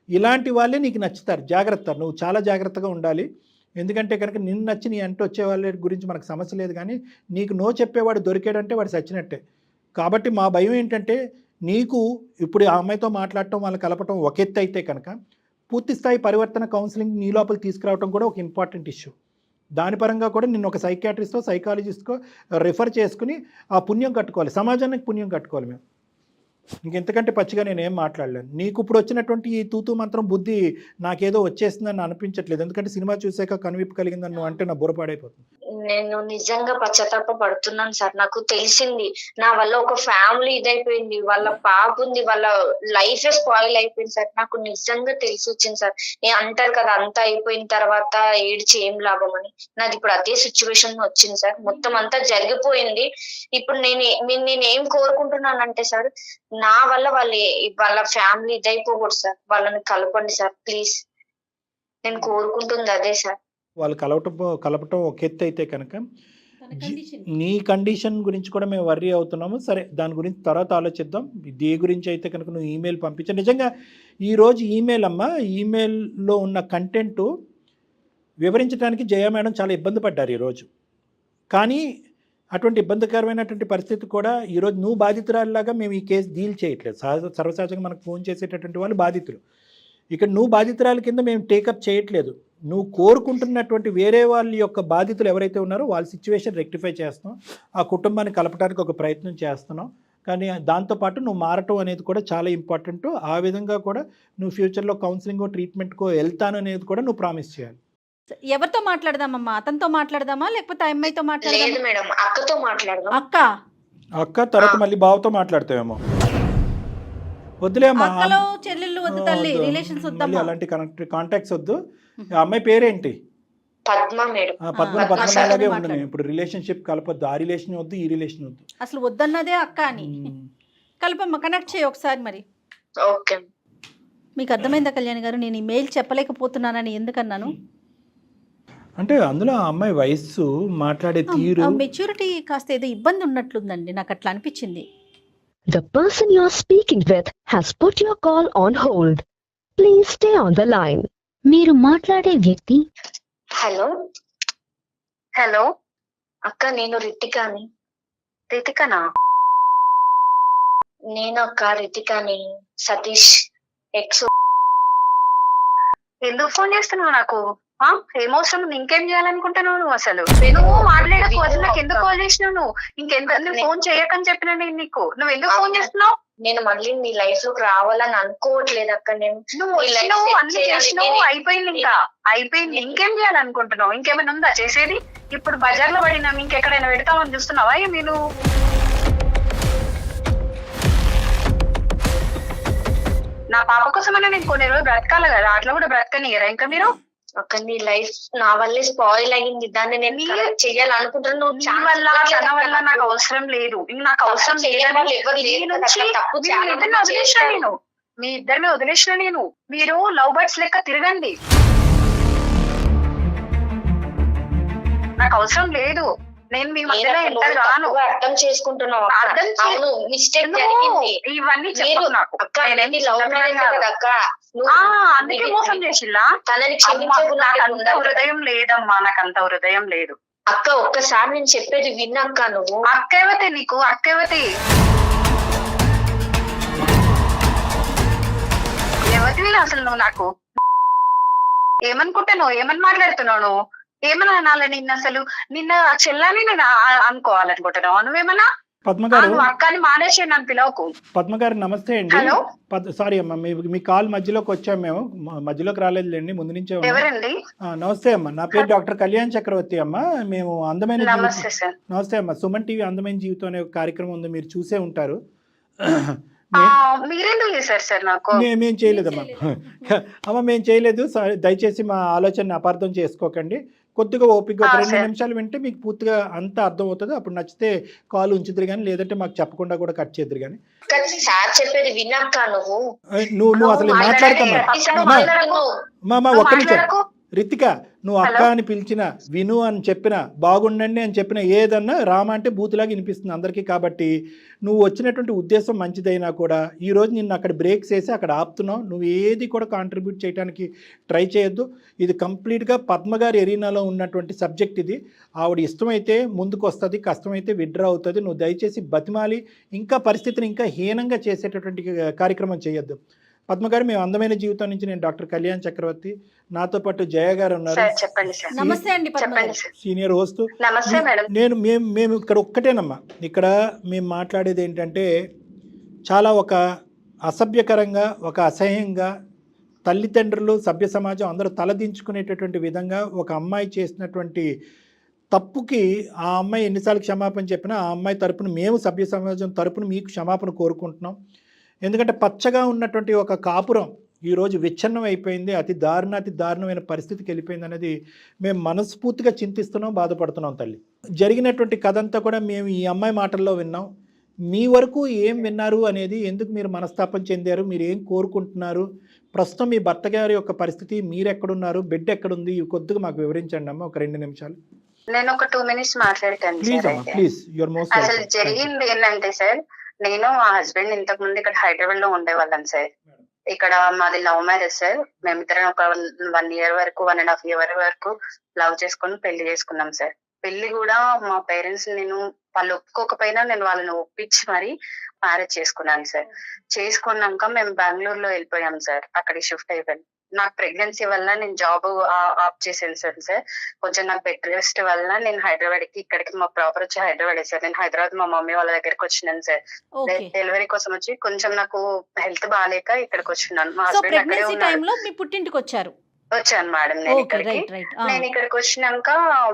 ఇలాంటి వాళ్ళే నీకు నచ్చుతారు. జాగ్రత్త, నువ్వు చాలా జాగ్రత్తగా ఉండాలి. ఎందుకంటే కనుక నిన్ను నచ్చి నీ అంటూ వచ్చే వాళ్ళ గురించి మనకు సమస్య లేదు, కానీ నీకు నో చెప్పేవాడు దొరికాడంటే వాడు చచ్చినట్టే. కాబట్టి మా భయం ఏంటంటే, నీకు ఇప్పుడు ఆ అమ్మాయితో మాట్లాడటం, వాళ్ళని కలపటం ఒక ఎత్తు అయితే కనుక, పూర్తి స్థాయి పరివర్తన కౌన్సిలింగ్ నీ లోపల తీసుకురావడం కూడా ఒక ఇంపార్టెంట్ ఇష్యూ. దాని పరంగా కూడా నిన్ను ఒక సైకియాట్రిస్టో, సైకాలజిస్ట్కో రెఫర్ చేసుకుని ఆ పుణ్యం కట్టుకోవాలి, సమాజానికి పుణ్యం కట్టుకోవాలి. మేము ఇంకెంతకంటే పచ్చిగా నేనేం మాట్లాడలేను. నీకు ఇప్పుడు వచ్చినటువంటి ఈ తూతూ మంత్రం బుద్ధి నాకేదో వచ్చేసిందని అనిపించట్లేదు. ఎందుకంటే సినిమా చూసాక కనువిప్పు కలిగిందని నువ్వు అంటే నా బుర్రపాడైపోతుంది. నేను నిజంగా పశ్చాత్తాప పడుతున్నాను సార్. నాకు తెలిసింది నా వల్ల ఒక ఫ్యామిలీ ఇదైపోయింది, వాళ్ళ పాప ఉంది, వాళ్ళ లైఫ్ స్పాయిల్ అయిపోయింది సార్. నాకు నిజంగా తెలిసి వచ్చింది సార్. అంటారు కదా, అంతా అయిపోయిన తర్వాత ఏడ్చి ఏం లాభం అని. నాది ఇప్పుడు అదే సిచ్యువేషన్ వచ్చింది సార్. మొత్తం అంతా జరిగిపోయింది. ఇప్పుడు నేనేం కోరుకుంటున్నానంటే సార్, నా వల్ల వాళ్ళ ఫ్యామిలీ ఇదైపోకూడదు సార్. వాళ్ళని కలపండి సార్ ప్లీజ్. నేను కోరుకుంటుంది అదే సార్. వాళ్ళు కలపటం ఒక ఎత్తు అయితే కనుక, నీ కండిషన్ గురించి కూడా మేము వర్రీ అవుతున్నాము. సరే, దాని గురించి తర్వాత ఆలోచిద్దాం. దే గురించి అయితే కనుక నువ్వు ఈమెయిల్ పంపించు. నిజంగా ఈరోజు ఈమెయిల్ అమ్మా, ఈమెయిల్లో ఉన్న కంటెంట్ వివరించడానికి జయ మేడం చాలా ఇబ్బంది పడ్డారు ఈరోజు. కానీ అటువంటి ఇబ్బందికరమైనటువంటి పరిస్థితి కూడా ఈరోజు నువ్వు బాధితురాలిలాగా మేము ఈ కేసు డీల్ చేయట్లేదు. సర్వసహజంగా మనకు ఫోన్ చేసేటటువంటి వాళ్ళు బాధితులు. ఇక్కడ నువ్వు బాధితురాలి కింద మేము టేకప్ చేయట్లేదు. నువ్వు కోరుకుంటున్నటువంటి వేరే వాళ్ళ యొక్క బాధితులు ఎవరైతే ఉన్నారో వాళ్ళ సిచ్యువేషన్ రెక్టిఫై చేస్తాం, ఆ కుటుంబాన్ని కలపడానికి ఒక ప్రయత్నం చేస్తున్నాం. కానీ దాంతోపాటు నువ్వు మారటం అనేది కూడా చాలా ఇంపార్టెంట్. ఆ విధంగా కూడా నువ్వు ఫ్యూచర్లో కౌన్సిలింగో ట్రీట్మెంట్కో వెళ్తాను అనేది కూడా నువ్వు ప్రామిస్ చేయాలి. ఎవరితో మాట్లాడదామమ్మా? అతనితో మాట్లాడదామా లేకపోతే అమ్మాయితో మాట్లాడదామా? లేదు మేడం, అక్కతో మాట్లాడదాం. అక్క తర్వాత మళ్ళీ బావతో మాట్లాడతావేమో. వద్దులే అమ్మా, అక్కలో చెల్లెళ్ళు వద్దు తల్లి, రిలేషన్స్ వద్దమ్మా, అలాంటి కాంటాక్ట్స్ వద్దు. ఆ అమ్మాయి పేరేంటి? పద్మ మేడం. పద్మలాగే ఉండను. ఇప్పుడు రిలేషన్షిప్ కలపొద్దు. ఆ రిలేషన్ వద్దు, ఈ రిలేషన్ వద్దు. అసలు వద్దన్నదే అక్క అని. కల్పమ్మ కనెక్ట్ చేయి ఒకసారి మరి. ఓకే. మీకు అర్థమైందా కళ్యాణ్ గారు నేను ఈ మెయిల్ చెప్పలేకపోతున్నానని ఎందుకన్నాను? అంటే అందులో ఆ అమ్మాయి వయస్సు, మాట్లాడే తీరు, మెచ్యూరిటీ కాస్త ఏదో ఇబ్బంది ఉన్నట్లుందండి, నాకు అట్లా అనిపించింది. The person you are speaking with has put your call on hold. Please stay on the line. మీరు మాట్లాడే వ్యక్తి హలో హలో అక్క, నేను రితికాని. రితికనా? నేను అక్క రితికాని, సతీష్ ఎక్స్. ఎందుకు ఫోన్ చేస్తున్నావు నాకు? ఏమవసరం? ఇంకేం చేయాలనుకుంటున్నావు నువ్వు? అసలు నువ్వు మాట్లాడకు. అసలు నాకు ఎందుకు కాల్ చేసినావు నువ్వు? ఇంకెంత ఫోన్ చేయకని చెప్పిన నేను నీకు. నువ్వు ఎందుకు ఫోన్ చేస్తున్నావు? నేను మళ్ళీ నీ లైఫ్ లోకి రావాలని అనుకోవట్లేదు అక్క. నేను నువ్వు వచ్చినావు, అన్ని చేసినావు, అయిపోయింది. ఇంకా అయిపోయింది. ఇంకేం చేయాలనుకుంటున్నావు? ఇంకేమైనా ఉందా చేసేది? ఇప్పుడు బజార్ లో పడినాం, ఇంకెక్కడైనా పెడతామని చూస్తున్నావా? నేను నా పాప కోసమైనా నేను కొన్ని రోజులు బ్రతకాలి కదా, అట్లా కూడా బ్రతకనియరా ఇంకా మీరు? అక్క నీ లైఫ్ నా వల్లే స్పాయిల్ అయింది, దాన్ని నేను చెయ్యాలనుకుంటున్నాను. నువ్వు నీ వల్ల తన వల్ల నాకు అవసరం లేదు, నాకు అవసరం వదిలేసిన నేను, మీ ఇద్దరిని వదిలేసిన నేను. మీరు లవ్ బర్డ్స్ లెక్క తిరగండి, నాకు అవసరం లేదు. నేను మీ మధ్యలో ఎంటర్ గాను. అర్థం చేసుకుంటున్నావు. మిస్టేక్ ఇవన్నీ చెప్పు నాకు. అందుకే మోసం చేసిల్లా? నాకు అంత హృదయం లేదమ్మా, నాకు అంత హృదయం లేదు. అక్క ఒక్కసారి నేను చెప్పేది విన్నక్క. నువ్వు అక్కవతే, నీకు అక్కవతే. ఎవరి అసలు నువ్వు నాకు ఏమనుకుంటున్నావు? ఏమని మాట్లాడుతున్నావు నువ్వు? ఏమన్నా అనాలి నిన్న? అసలు నిన్న చెల్లని నేను అనుకోవాలనుకుంటున్నావు? నువ్వేమన్నా పద్మగారు అక్కని మానేసి నన్ను పిలవకు. పద్మగారు నమస్తే అండి. హలో సారీ అమ్మా, మీ కాల్ మధ్యలోకి వచ్చాము, మేము మధ్యలోకి రాలేదులేండి, ముందు నుంచే. ఎవరండి? నమస్తే అమ్మా, నా పేరు డాక్టర్ కళ్యాణ్ చక్రవర్తి అమ్మా. మేము అందమైన నమస్తే సార్. నమస్తే అమ్మా. సుమన్ టీవీ అందమైన జీవితం అనే ఒక కార్యక్రమం ఉంది, మీరు చూసే ఉంటారు. మీరెందుకు చేశారు సార్ నాకు? మేము చేయలేదమ్మా. అమ్మ మేము చేయలేదు, దయచేసి మా ఆలోచనని అపార్థం చేసుకోకండి. కొద్దిగా ఓపిక, ఒక 2 నిమిషాలు వింటే మీకు పూర్తిగా అంతా అర్థం అవుతుంది. అప్పుడు నచ్చితే కాల్ ఉంచుదురు కానీ, లేదంటే మాకు చెప్పకుండా కూడా కట్ చేద్దరు కానీ. సార్ చెప్పేది విన్నాక నువ్వు అసలు మాట్లాడతామా? ఒక్క నిమిషం రితిక, నువ్వు అక్క అని పిలిచిన, విను అని చెప్పిన, బాగుండండి అని చెప్పిన, ఏదన్నా రామ అంటే బూతులాగా వినిపిస్తుంది అందరికీ. కాబట్టి నువ్వు వచ్చినటువంటి ఉద్దేశం మంచిదైనా కూడా ఈరోజు నిన్ను అక్కడ బ్రేక్స్ వేసి అక్కడ ఆపుతున్నావు. నువ్వు ఏది కూడా కాంట్రిబ్యూట్ చేయడానికి ట్రై చేయొద్దు. ఇది కంప్లీట్గా పద్మగారి ఎరీనాలో ఉన్నటువంటి సబ్జెక్ట్. ఇది ఆవిడ ఇష్టమైతే ముందుకు వస్తుంది, కష్టమైతే విడ్రా అవుతుంది. నువ్వు దయచేసి బతిమాలి ఇంకా పరిస్థితిని ఇంకా హీనంగా చేసేటటువంటి కార్యక్రమం చేయొద్దు. పద్మగారు, మేము అందమైన జీవితం నుంచి నేను డాక్టర్ కళ్యాణ్ చక్రవర్తి, నాతో పాటు జయ గారు ఉన్నారు. నమస్తే అండి, సీనియర్ హోస్ట్. నమస్తే మేడం. మేము ఇక్కడ ఒక్కటేనమ్మా, ఇక్కడ మేము మాట్లాడేది ఏంటంటే చాలా ఒక అసభ్యకరంగా, ఒక అసహ్యంగా, తల్లిదండ్రులు, సభ్య సమాజం అందరూ తలదించుకునేటటువంటి విధంగా ఒక అమ్మాయి చేసినటువంటి తప్పుకి ఆ అమ్మాయి ఎన్నిసార్లు క్షమాపణ చెప్పినా ఆ అమ్మాయి తరపున మేము సభ్య సమాజం తరపున మీకు క్షమాపణ కోరుకుంటున్నాం. ఎందుకంటే పచ్చగా ఉన్నటువంటి ఒక కాపురం ఈరోజు విచ్ఛిన్నం అయిపోయింది, అతి దారుణమైన పరిస్థితికి వెళ్ళిపోయింది అనేది మేము మనస్ఫూర్తిగా చింతిస్తున్నాం, బాధపడుతున్నాం. తల్లి, జరిగినటువంటి కథ అంతా కూడా మేము ఈ అమ్మాయి మాటల్లో విన్నాం. మీ వరకు ఏం విన్నారు అనేది, ఎందుకు మీరు మనస్తాపం చెందారు, మీరు ఏం కోరుకుంటున్నారు, ప్రస్తుతం మీ భర్త గారి యొక్క పరిస్థితి, మీరు ఎక్కడున్నారు, బెడ్ ఎక్కడుంది, ఇవి కొద్దిగా మాకు వివరించండి అమ్మ, ఒక 2 నిమిషాలు. నేను ఒక 2 minutes మాట్లాడతాను. అసలు జరిగింది ఏంటంటే సార్, నేను మా హస్బెండ్ ఇంతకు ముందు ఇక్కడ హైదరాబాద్ లో ఉండేవాళ్ళం సార్. ఇక్కడ మాది లవ్ మ్యారేజ్ సార్. మేమిద్దరం ఒక 1 year వరకు, 1.5 year వరకు లవ్ చేసుకొని పెళ్లి చేసుకున్నాం సార్. పెళ్లి కూడా మా పేరెంట్స్, నేను వాళ్ళు ఒప్పుకోకపోయినా నేను వాళ్ళని ఒప్పించి మరి మ్యారేజ్ చేసుకున్నాను సార్. చేసుకున్నాక మేము బెంగళూరులో వెళ్ళిపోయాం సార్. అక్కడికి షిఫ్ట్ అయిపోయాను. నాకు ప్రెగ్నెన్సీ వల్ల నేను జాబ్ ఆఫ్ చేసాను సార్. కొంచెం నాకు బెడ్ రెస్ట్ వల్ల నేను హైదరాబాద్ కి, ఇక్కడికి మా ప్రాపర్ వచ్చి హైదరాబాద్ సార్. నేను హైదరాబాద్ మా మమ్మీ వాళ్ళ దగ్గరికి వచ్చినాను సార్. డెలివరీ కోసం వచ్చి కొంచెం నాకు హెల్త్ బాగాలేక ఇక్కడికి వచ్చినాను. మా హస్బెండ్ అక్కడే ఉన్నారు. వచ్చాను మేడం నేను ఇక్కడికి. నేను ఇక్కడికి వచ్చినాక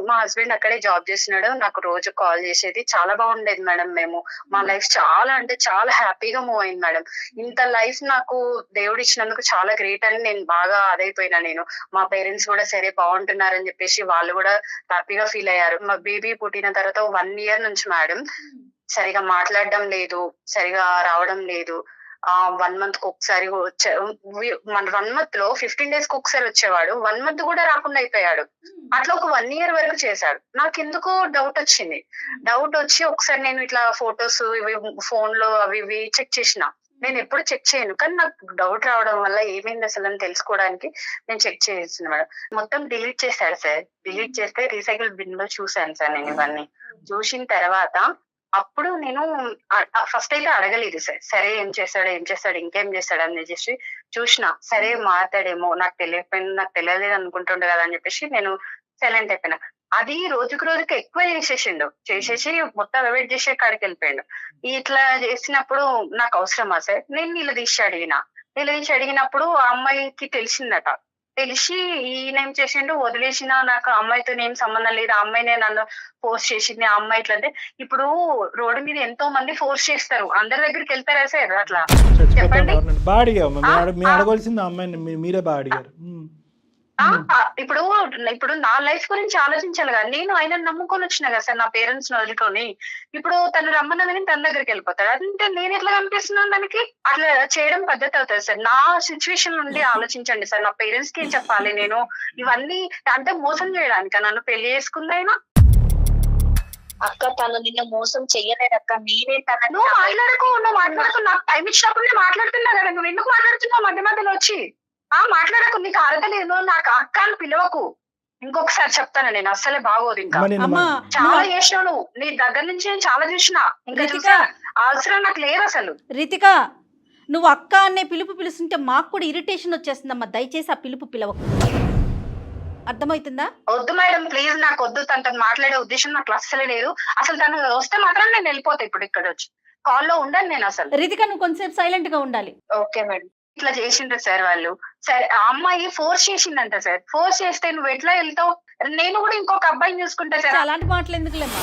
మా హస్బెండ్ అక్కడే జాబ్ చేస్తున్నాడు. నాకు రోజు కాల్ చేసేది. చాలా బాగుండేది మేడం. మేము మా లైఫ్ చాలా అంటే చాలా హ్యాపీగా మూవ్ అయింది మేడం. ఇంత లైఫ్ నాకు దేవుడు ఇచ్చినందుకు చాలా గ్రేట్ అని నేను బాగా అదైపోయినా. నేను మా పేరెంట్స్ కూడా సరే బాగుంటున్నారని చెప్పేసి వాళ్ళు కూడా హ్యాపీగా ఫీల్ అయ్యారు. మా బేబీ పుట్టిన తర్వాత 1 year నుంచి మేడం సరిగా మాట్లాడడం లేదు, సరిగా రావడం లేదు. 1 month కి ఒకసారి మన 1 month లో 15 days కి ఒకసారి వచ్చేవాడు. 1 month కూడా రాకుండా అయిపోయాడు. అట్లా ఒక 1 year వరకు చేశాడు. నాకు ఎందుకో డౌట్ వచ్చింది. డౌట్ వచ్చి ఒకసారి నేను ఇట్లా ఫొటోస్ ఇవి ఫోన్ లో అవి ఇవి చెక్ చేసిన. నేను ఎప్పుడు చెక్ చేయను, కానీ నాకు డౌట్ రావడం వల్ల ఏమైంది అసలు అని తెలుసుకోవడానికి నేను చెక్ చేసిన మేడం. మొత్తం డిలీట్ చేశాడు సార్. డిలీట్ చేస్తే రీసైకిల్ బిన్ లో చూసాను సార్ నేను ఇవన్నీ. చూసిన తర్వాత అప్పుడు నేను ఫస్ట్ అయితే అడగలేదు సార్, సరే ఏం చేస్తాడు ఇంకేం చేస్తాడు అని చెప్పేసి చూసిన. సరే మాట్లాడేమో, నాకు తెలియలేదు అనుకుంటుండే కదా అని చెప్పేసి నేను సైలెంట్ అయిపోయినా. అది రోజుకి ఎక్కువ చేసేసి మొత్తం అవాయిడ్ చేసే కాడికి వెళ్ళిపోయాడు. ఇట్లా చేసినప్పుడు నాకు అవసరమా సార్? నేను నిలదీసి అడిగినప్పుడు ఆ అమ్మాయికి తెలిసిందట. తెలిసి ఈయన ఏం చేసిండు, వదిలేసిన, నాకు అమ్మాయితో ఏం సంబంధం లేదు, ఆ అమ్మాయినే నన్ను ఫోర్స్ చేసింది, ఆ అమ్మాయి ఇట్లా. అంటే ఇప్పుడు రోడ్డు మీద ఎంతో మంది ఫోర్స్ చేస్తారు, అందరి దగ్గరికి వెళ్తారా సార్? అట్లా చెప్పండి. అడగాల్సింది అమ్మాయిని మీరే బాగా అడిగారు. ఇప్పుడు నా లైఫ్ గురించి ఆలోచించాలి కదా. నేను ఆయన నమ్ముకొని వచ్చిన కదా సార్, నా పేరెంట్స్ ని వదులుకొని. ఇప్పుడు తను రమ్మన్నదని తన దగ్గరికి వెళ్ళిపోతాడు. అదంటే నేను ఎట్లా కనిపిస్తున్నాను దానికి? అట్లా చేయడం పద్ధతి అవుతుంది సార్. నా సిచ్యువేషన్ నుండి ఆలోచించండి సార్. నా పేరెంట్స్ కి ఏం చెప్పాలి నేను? ఇవన్నీ అంటే మోసం చేయడానిక నన్ను పెళ్లి చేసుకుంది ఆయన? అక్క తను నిన్న మోసం చెయ్యలేదు అక్క, నేనే నువ్వు మాట్లాడకు నాకు టైం ఇచ్చినప్పుడు నేను మాట్లాడుతున్నా కదా. నువ్వు ఎందుకు మాట్లాడుతున్నావు మధ్య మధ్యలో వచ్చి? మాట్లాడకు, నీకు అర్హత లేదు, నాకు అక్క అని పిలవకు. ఇంకొకసారి చెప్తాను, నేను అస్సలే బాగోదు. ఇంకా చాలా చేసినావు నువ్వు, నీ దగ్గర నుంచి నేను చాలా చూసిన. ఇంకా చూసా అవసరం నాకు లేదు అసలు. రితిక, నువ్వు అక్క అనే పిలుస్తుంటే మాకు కూడా ఇరిటేషన్ వచ్చేస్తుందమ్మా. దయచేసి ఆ పిలుపు పిలవకు, అర్థమవుతుందా? వద్దు మేడం, ప్లీజ్, నాకు వద్దు. తనతో మాట్లాడే ఉద్దేశం నాకు అస్సలే లేదు. అసలు తను వస్తే మాత్రం నేను వెళ్ళిపోతా. ఇప్పుడు ఇక్కడ వచ్చి కాల్లో ఉండను నేను అసలు. రితిక, నువ్వు కొంచెంసేపు సైలెంట్ గా ఉండాలి. Okay madam. ఇట్లా చేసిండ్రు సార్ వాళ్ళు. సరే, ఆ అమ్మాయి ఫోర్స్ చేసిందంట సార్. ఫోర్స్ చేస్తే నువ్వు ఎట్లా వెళ్తావు? నేను కూడా ఇంకొక అబ్బాయిని చూసుకుంటా సార్. అలాంటి మాటలు ఎందుకులేమ్మా?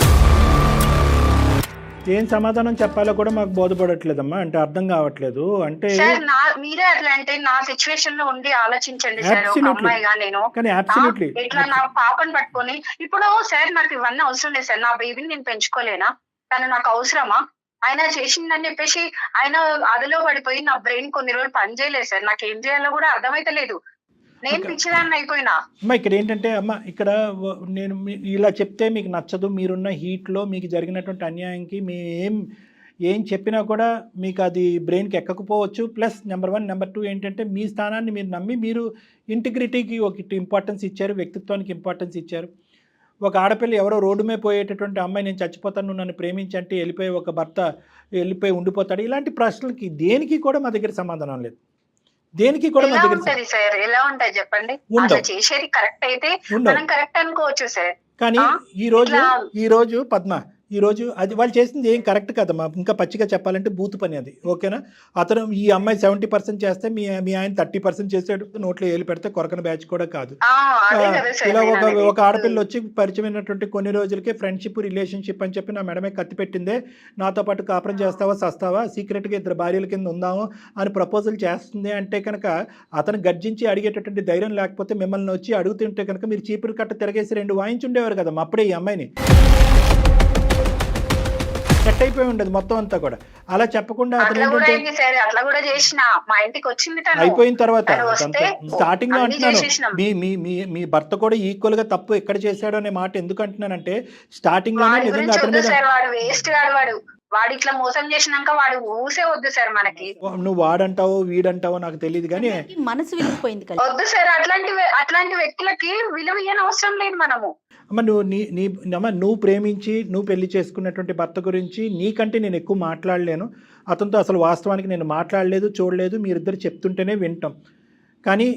ఏం సమాధానం చెప్పాలో కూడా మాకు బోధపడట్లేదమ్మా. అంటే అర్థం కావట్లేదు. అంటే సార్ మీరే అట్లా అంటే నా సిచ్యువేషన్ లో ఉండి ఆలోచించండి సార్. ఒక అమ్మాయిగా నేను ఇట్లా నా పాపను పట్టుకొని ఇప్పుడు సార్ నాకు ఇవన్నీ అవసరం లేదు సార్. నా బేబీని నేను పెంచుకోలేనా? తను నాకు అవసరమా? ఆయన చేసిందని చెప్పేసి ఆయన అదిలో పడిపోయి నా బ్రెయిన్ కొన్ని రోజులు పని చేయలేదు సార్. నాకు ఏం చేయాలో కూడా అర్థమైతలేదు. నేను పిచ్చిదాన్ని అయిపోయినా. అమ్మా ఇక్కడ ఏంటంటే, అమ్మ ఇక్కడ నేను ఇలా చెప్తే మీకు నచ్చదు. మీరున్న హీట్లో మీకు జరిగినటువంటి అన్యాయంకి మీ ఏం చెప్పినా కూడా మీకు అది బ్రెయిన్కి ఎక్కకపోవచ్చు. ప్లస్ నెంబర్ 1, నెంబర్ 2 ఏంటంటే, మీ స్థానాన్ని మీరు నమ్మి మీరు ఇంటిగ్రిటీకి ఒక ఇంపార్టెన్స్ ఇచ్చారు, వ్యక్తిత్వానికి ఇంపార్టెన్స్ ఇచ్చారు. ఒక ఆడపిల్ల ఎవరో రోడ్డు మీద పోయేటటువంటి అమ్మాయి నేను చచ్చిపోతాను, నువ్వు నన్ను ప్రేమించంటే వెళ్ళిపోయి ఒక భర్త వెళ్ళిపోయి ఉండిపోతాడు. ఇలాంటి ప్రశ్నలకి దేనికి కూడా మా దగ్గర సమాధానం లేదు. దేనికి కూడా మా దగ్గర సార్ ఎలా ఉంటాయి చెప్పండి? చేసేది కరెక్ట్ అయితే మనం కరెక్ట్ అనుకోవచ్చు సార్. కానీ ఈ రోజు పద్మ, ఈరోజు అది వాళ్ళు చేసింది ఏం కరెక్ట్ కదమ్మా. ఇంకా పచ్చిగా చెప్పాలంటే బూతు పని అది. ఓకేనా? అతను ఈ అమ్మాయి 70% చేస్తే మీ ఆయన 30% చేసాడు. నోట్లో ఏలు పెడితే కొరకన బ్యాచ్ కూడా కాదు. ఇలా ఒక ఆడపిల్ల వచ్చి పరిచయమైనటువంటి కొన్ని రోజులకే ఫ్రెండ్షిప్, రిలేషన్షిప్ అని చెప్పి నా మెడమే కత్తి పెట్టిందే, నాతో పాటు కాపురం చేస్తావా, సస్తావా, సీక్రెట్గా 2 భార్యల కింద ఉందాము అని ప్రపోజల్ చేస్తుంది అంటే కనుక అతను గర్జించి అడిగేటటువంటి ధైర్యం లేకపోతే మిమ్మల్ని వచ్చి అడుగుతుంటే కనుక మీరు చీపురు కట్ట తిరగేసి 2 వాయించుండేవారు కదమ్మా. అప్పుడే ఈ అమ్మాయిని సెట్ అయిపోయి ఉండదు మొత్తం అంతా కూడా. అలా చెప్పకుండా అయిపోయిన తర్వాత స్టార్టింగ్ లో అంటున్నాను, మీ భర్త కూడా ఈక్వల్ గా తప్పు ఎక్కడ చేశాడు అనే మాట ఎందుకు అంటున్నానంటే, స్టార్టింగ్ లోనే నిజంగా అతని మీద వాడు ఇట్లా మోసం చేసినాక వాడు ఊసే వద్దు సార్ మనకి. నువ్వు వాడంటావో వీడంటావో నాకు తెలియదు కానీ మనసు విలిగిపోయింది కదా. వద్దు సార్, అట్లాంటి వ్యక్తులకి విలువ ఇయ్యని అవసరం లేదు మనము. అమ్మ నువ్వు ప్రేమించి నువ్వు పెళ్లి చేసుకున్నటువంటి భర్త గురించి నీకంటే నేను ఎక్కువ మాట్లాడలేను. అతనితో అసలు వాస్తవానికి నేను మాట్లాడలేదు, చూడలేదు, మీరిద్దరు చెప్తుంటేనే వింటాం. కానీ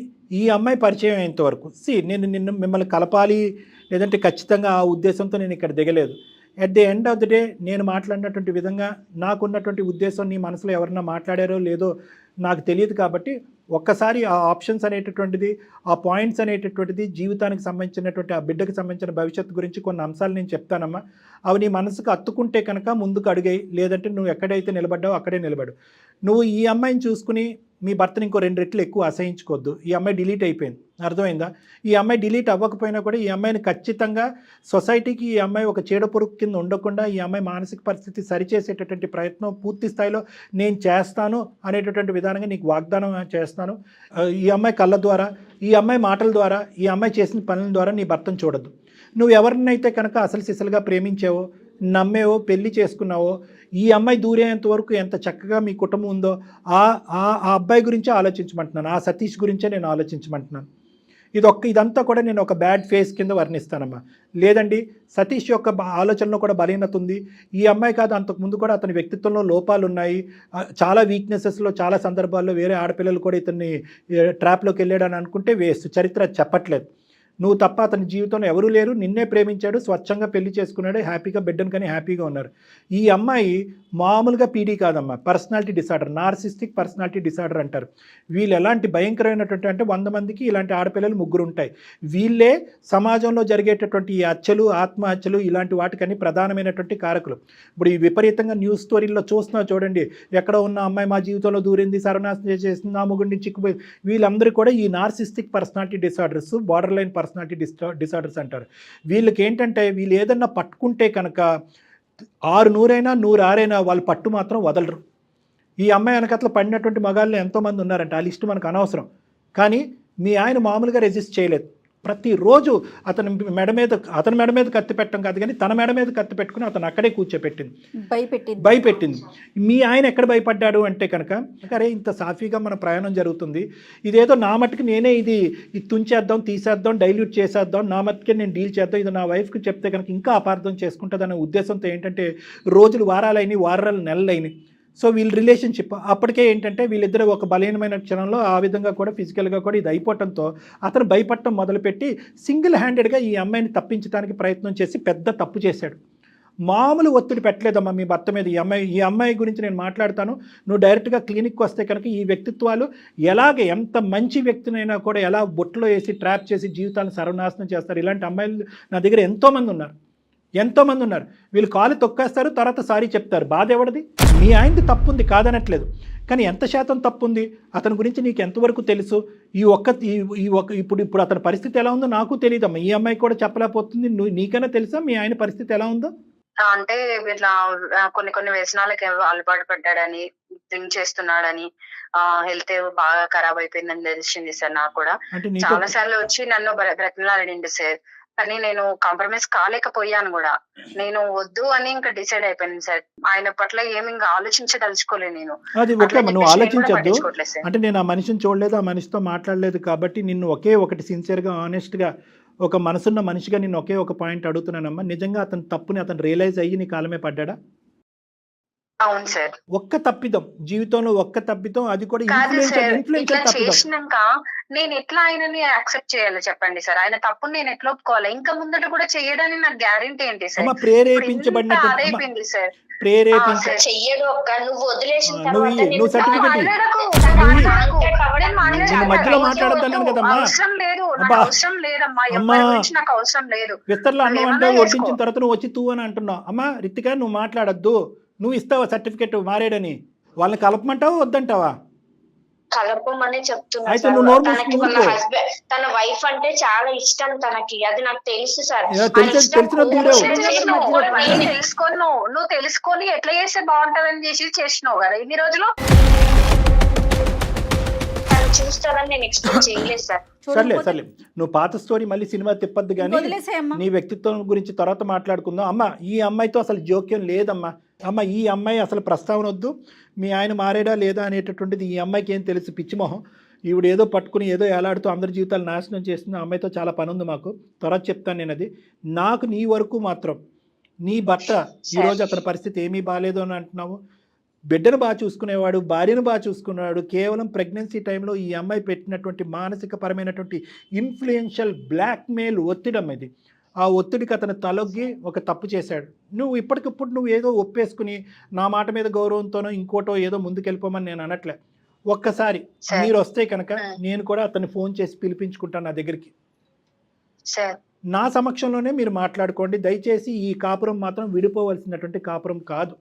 ఈ అమ్మాయి పరిచయం అయ్యేంతవరకు నేను మిమ్మల్ని కలపాలి లేదంటే ఖచ్చితంగా ఆ ఉద్దేశంతో నేను ఇక్కడ దిగలేదు. At the end of the day నేను మాట్లాడినటువంటి విధంగా నాకున్నటువంటి ఉద్దేశం నీ మనసులో ఎవరన్నా మాట్లాడారో లేదో నాకు తెలియదు. కాబట్టి ఒక్కసారి ఆ ఆప్షన్స్ అనేటటువంటిది, ఆ పాయింట్స్ అనేటటువంటిది, జీవితానికి సంబంధించినటువంటి ఆ బిడ్డకు సంబంధించిన భవిష్యత్తు గురించి కొన్ని అంశాలు నేను చెప్తానమ్మా. అవి నీ మనసుకు అత్తుకుంటే కనుక ముందుకు అడిగాయి, లేదంటే నువ్వు ఎక్కడైతే నిలబడ్డావో అక్కడే నిలబడు. నువ్వు ఈ అమ్మాయిని చూసుకుని మీ భర్తని ఇంకో 2 రెట్లు ఎక్కువ అసహించుకోవద్దు. ఈ అమ్మాయి డిలీట్ అయిపోయింది, అర్థమైందా? ఈ అమ్మాయి డిలీట్ అవ్వకపోయినా కూడా ఈ అమ్మాయిని ఖచ్చితంగా సొసైటీకి ఈ అమ్మాయి ఒక చీడపురుగు కింద ఉండకుండా ఈ అమ్మాయి మానసిక పరిస్థితి సరిచేసేటటువంటి ప్రయత్నం పూర్తి స్థాయిలో నేను చేస్తాను అనేటటువంటి విధానంగా నీకు వాగ్దానం చేస్తాను. ఈ అమ్మాయి కళ్ళ ద్వారా, ఈ అమ్మాయి మాటల ద్వారా, ఈ అమ్మాయి చేసిన పనుల ద్వారా నీ భర్తను చూడద్దు. నువ్వు ఎవరినైతే కనుక అసలు సిసలుగా ప్రేమించావో, నమ్మేవో, పెళ్లి చేసుకున్నావో, ఈ అమ్మాయి దూరేంత వరకు ఎంత చక్కగా మీ కుటుంబం ఉందో ఆ అబ్బాయి గురించే ఆలోచించమంటున్నాను, ఆ సతీష్ గురించే నేను ఆలోచించమంటున్నాను. ఇదంతా కూడా నేను ఒక బ్యాడ్ ఫేస్ కింద వర్ణిస్తానమ్మా. లేదండి, సతీష్ యొక్క ఆలోచనలో కూడా బలహీనత ఉంది. ఈ అమ్మాయి కాదు, అంతకుముందు కూడా అతని వ్యక్తిత్వంలో లోపాలు ఉన్నాయి, చాలా వీక్నెసెస్లో చాలా సందర్భాల్లో వేరే ఆడపిల్లలు కూడా ఇతన్ని ట్రాప్లోకి వెళ్ళాడని అనుకుంటే వేస్ట్. చరిత్ర చెప్పట్లేదు. నువ్వు తప్ప అతని జీవితంలో ఎవరూ లేరు, నిన్నే ప్రేమించాడు, స్వచ్ఛంగా పెళ్లి చేసుకున్నాడు, హ్యాపీగా బిడ్డను కానీ హ్యాపీగా ఉన్నారు. ఈ అమ్మాయి మామూలుగా పీడీ కాదమ్మా, personality disorder, narcissistic personality disorder అంటారు. వీళ్ళు ఎలాంటి భయంకరమైనటువంటి అంటే 100 మందికి ఇలాంటి ఆడపిల్లలు 3 ఉంటాయి. వీళ్ళే సమాజంలో జరిగేటటువంటి ఈ హత్యలు, ఆత్మహత్యలు ఇలాంటి వాటికని ప్రధానమైనటువంటి కారకులు. ఇప్పుడు ఈ విపరీతంగా న్యూస్ స్టోరీల్లో చూస్తున్నా చూడండి, ఎక్కడ ఉన్న అమ్మాయి మా జీవితంలో దూరింది, సర్వనాశనం చేసింది, నా మొగుడిని చిక్కుపోయి, వీళ్ళందరూ కూడా ఈ narcissistic personality disorders, border line personality disorders అంటారు. వీళ్ళకి ఏంటంటే వీళ్ళు ఏదన్నా పట్టుకుంటే కనుక 600 అయినా 106 వాళ్ళు పట్టు మాత్రం వదలరు. ఈ అమ్మాయి వెనకట్ల పడినటువంటి మగాళ్ళు ఎంతోమంది ఉన్నారంట, ఆ లిస్టు మనకు అనవసరం. కానీ మీ ఆయన మామూలుగా రెసిస్ట్ చేయలేదు. ప్రతిరోజు అతని మెడ మీద కత్తి పెట్టడం కాదు కానీ తన మెడ మీద కత్తి పెట్టుకుని అతను అక్కడే కూర్చోపెట్టింది, భయపెట్టింది. మీ ఆయన ఎక్కడ భయపడ్డాడు అంటే కనుక, అరే ఇంత సాఫీగా మన ప్రయాణం జరుగుతుంది, ఇదేదో నా మట్టుకు నేనే ఇది తుంచేద్దాం, తీసేద్దాం, డైల్యూట్ చేసేద్దాం, నా మట్టుకే నేను డీల్ చేద్దాం, ఇది నా వైఫ్కి చెప్తే కనుక ఇంకా అపార్థం చేసుకుంటుందనే ఉద్దేశంతో ఏంటంటే రోజులు వారాలైనవి, వారాలు నెలలైనవి. సో వీళ్ళ రిలేషన్షిప్ అప్పటికే ఏంటంటే వీళ్ళిద్దరూ ఒక బలహీనమైన క్షణంలో ఆ విధంగా కూడా ఫిజికల్గా కూడా ఇది అయిపోవటంతో అతను భయపడటం మొదలుపెట్టి సింగిల్ హ్యాండెడ్గా ఈ అమ్మాయిని తప్పించడానికి ప్రయత్నం చేసి పెద్ద తప్పు చేశాడు. మామూలు ఒత్తిడి పెట్టలేదమ్మా మీ భర్త మీద. ఈ అమ్మాయి గురించి నేను మాట్లాడతాను, నువ్వు డైరెక్ట్గా క్లినిక్కి వస్తే కనుక ఈ వ్యక్తిత్వాలు ఎంత మంచి వ్యక్తినైనా కూడా ఎలా బొట్టులో వేసి ట్రాప్ చేసి జీవితాలను సర్వనాశనం చేస్తారు. ఇలాంటి అమ్మాయిలు నా దగ్గర ఎంతోమంది ఉన్నారు. వీళ్ళు కాలు తొక్కేస్తారు, తర్వాత సారీ చెప్తారు. బాధ ఎవరిది? మీ ఆయనది తప్పు ఉంది, కాదనట్లేదు. కానీ ఎంత శాతం తప్పు ఉంది, అతని గురించి నీకు ఎంతవరకు తెలుసు? ఇప్పుడు అతని పరిస్థితి ఎలా ఉందో నాకు తెలియదమ్మా. ఈ అమ్మాయి కూడా చెప్పలేకపోతుంది. నీకైనా తెలుసా మీ ఆయన పరిస్థితి ఎలా ఉందో? అంటే ఇట్లా కొన్ని వ్యసనాలకి అలవాటు పడ్డాడని, డ్రింక్ చేస్తున్నాడని, హెల్త్ బాగా ఖరాబ్ అయిపోయిందని తెలిసింది సార్. నాకు కూడా చాలా సార్లు వచ్చి నన్ను బ్రతిమలాడిండు సార్. కానీ నేను కాంప్రమైజ్ కాలేకపోయాను కూడా. నేను వద్దు అని ఇంకా డిసైడ్ అయిపోయాను సార్. ఆయన పట్ల ఏమి ఇంకా ఆలోచించదలుచుకోలేదు నేను. అది ఓకే, నువ్వు ఆలోచించద్దు అంటే నేను ఆ మనిషిని చూడలేదు, ఆ మనిషితో మాట్లాడలేదు కాబట్టి నిన్ను ఒకే ఒకటి సిన్సియర్గా, ఆనెస్ట్గా, ఒక మనసున్న మనిషిగా నిన్ను ఒకే ఒక పాయింట్ అడుగుతున్నానమ్మా. నిజంగా అతని తప్పుని అతను రియలైజ్ అయ్యి నీ కాలమే పడ్డాడా? అవును సార్. ఒక్క తప్పిదం జీవితంలో, ఒక్క తప్పిదం, అది కూడా చేసినాక నేను ఎట్లా ఆయనని యాక్సెప్ట్ చేయాలి చెప్పండి సార్? ఆయన తప్పుని నేను ఎట్లా ఒప్పుకోవాలి? ఇంకా ముందట కూడా చేయడానికి నాకు గ్యారెంటీ ఏంటి సార్? ప్రేరేపించబడినట్టు సార్, చెయ్యడు ఒక్క నువ్వు వదిలేసిన నువ్వు సర్టిఫికెట్ మధ్యలో మాట్లాడతాను కదమ్మా. అవసరం లేదమ్మా, నాకు అవసరం లేదు. విస్తర్లో అన్నం అంటే వడ్డించిన తర్వాత నువ్వు వచ్చి తూ అని అంటున్నావు. అమ్మా రితిక, నువ్వు మాట్లాడద్దు. నువ్వు ఇస్తావా సర్టిఫికెట్ మారేడని? వాళ్ళని కలపమంటావా వద్దంటావా? కలపమని చెప్తున్నా. తనకి వాళ్ళ హస్బెండ్, తన వైఫ్ అంటే చాలా ఇష్టం తనకి, అది నాకు తెలుసు సార్. నువ్వు తెలుసుకొని ఎట్లా చేస్తే బాగుంటదని చేసినావు కదా ఇన్ని రోజులు. చూస్తారని నేను ఎక్స్పెక్ట్ చేయలేదు సార్. సర్లే, నువ్వు పాత స్టోరీ మళ్ళీ సినిమా తిప్పద్దు కానీ నీ వ్యక్తిత్వం గురించి తర్వాత మాట్లాడుకుందాం. అమ్మ ఈ అమ్మాయితో అసలు జోక్యం లేదమ్మా. అమ్మ ఈ అమ్మాయి అసలు ప్రస్తావన వద్దు. మీ ఆయన మారేడా లేదా అనేటటువంటిది ఈ అమ్మాయికి ఏం తెలుసు? పిచ్చిమొహం. ఈవిడ ఏదో పట్టుకుని ఏదో ఏలాడుతూ అందరి జీవితాలు నాశనం చేస్తుంది. అమ్మాయితో చాలా పని ఉంది మాకు, తర్వాత చెప్తాను నేను అది. నాకు నీ వరకు మాత్రం నీ భర్త ఈరోజు అతని పరిస్థితి ఏమీ బాగాలేదు అని అంటున్నావు. బిడ్డను బాగా చూసుకునేవాడు, భార్యను బాగా చూసుకునేవాడు. కేవలం ప్రెగ్నెన్సీ టైంలో ఈ అమ్మాయి పెట్టినటువంటి మానసిక పరమైనటువంటి ఇన్ఫ్లుయెన్షియల్ బ్లాక్మెయిల్ ఒత్తిడి ఇది. ఆ ఒత్తిడికి అతను తలొగ్గి ఒక తప్పు చేశాడు. నువ్వు ఇప్పటికిప్పుడు నువ్వు ఏదో ఒప్పేసుకుని నా మాట మీద గౌరవంతోనో ఇంకోటో ఏదో ముందుకెళ్ళిపోమని నేను అనట్లే. ఒక్కసారి మీరు వస్తే కనుక నేను కూడా అతన్ని ఫోన్ చేసి పిలిపించుకుంటాను నా దగ్గరికి. నా సమక్షంలోనే మీరు మాట్లాడుకోండి. దయచేసి ఈ కాపురం మాత్రం విడిపోవలసినటువంటి కాపురం కాదు.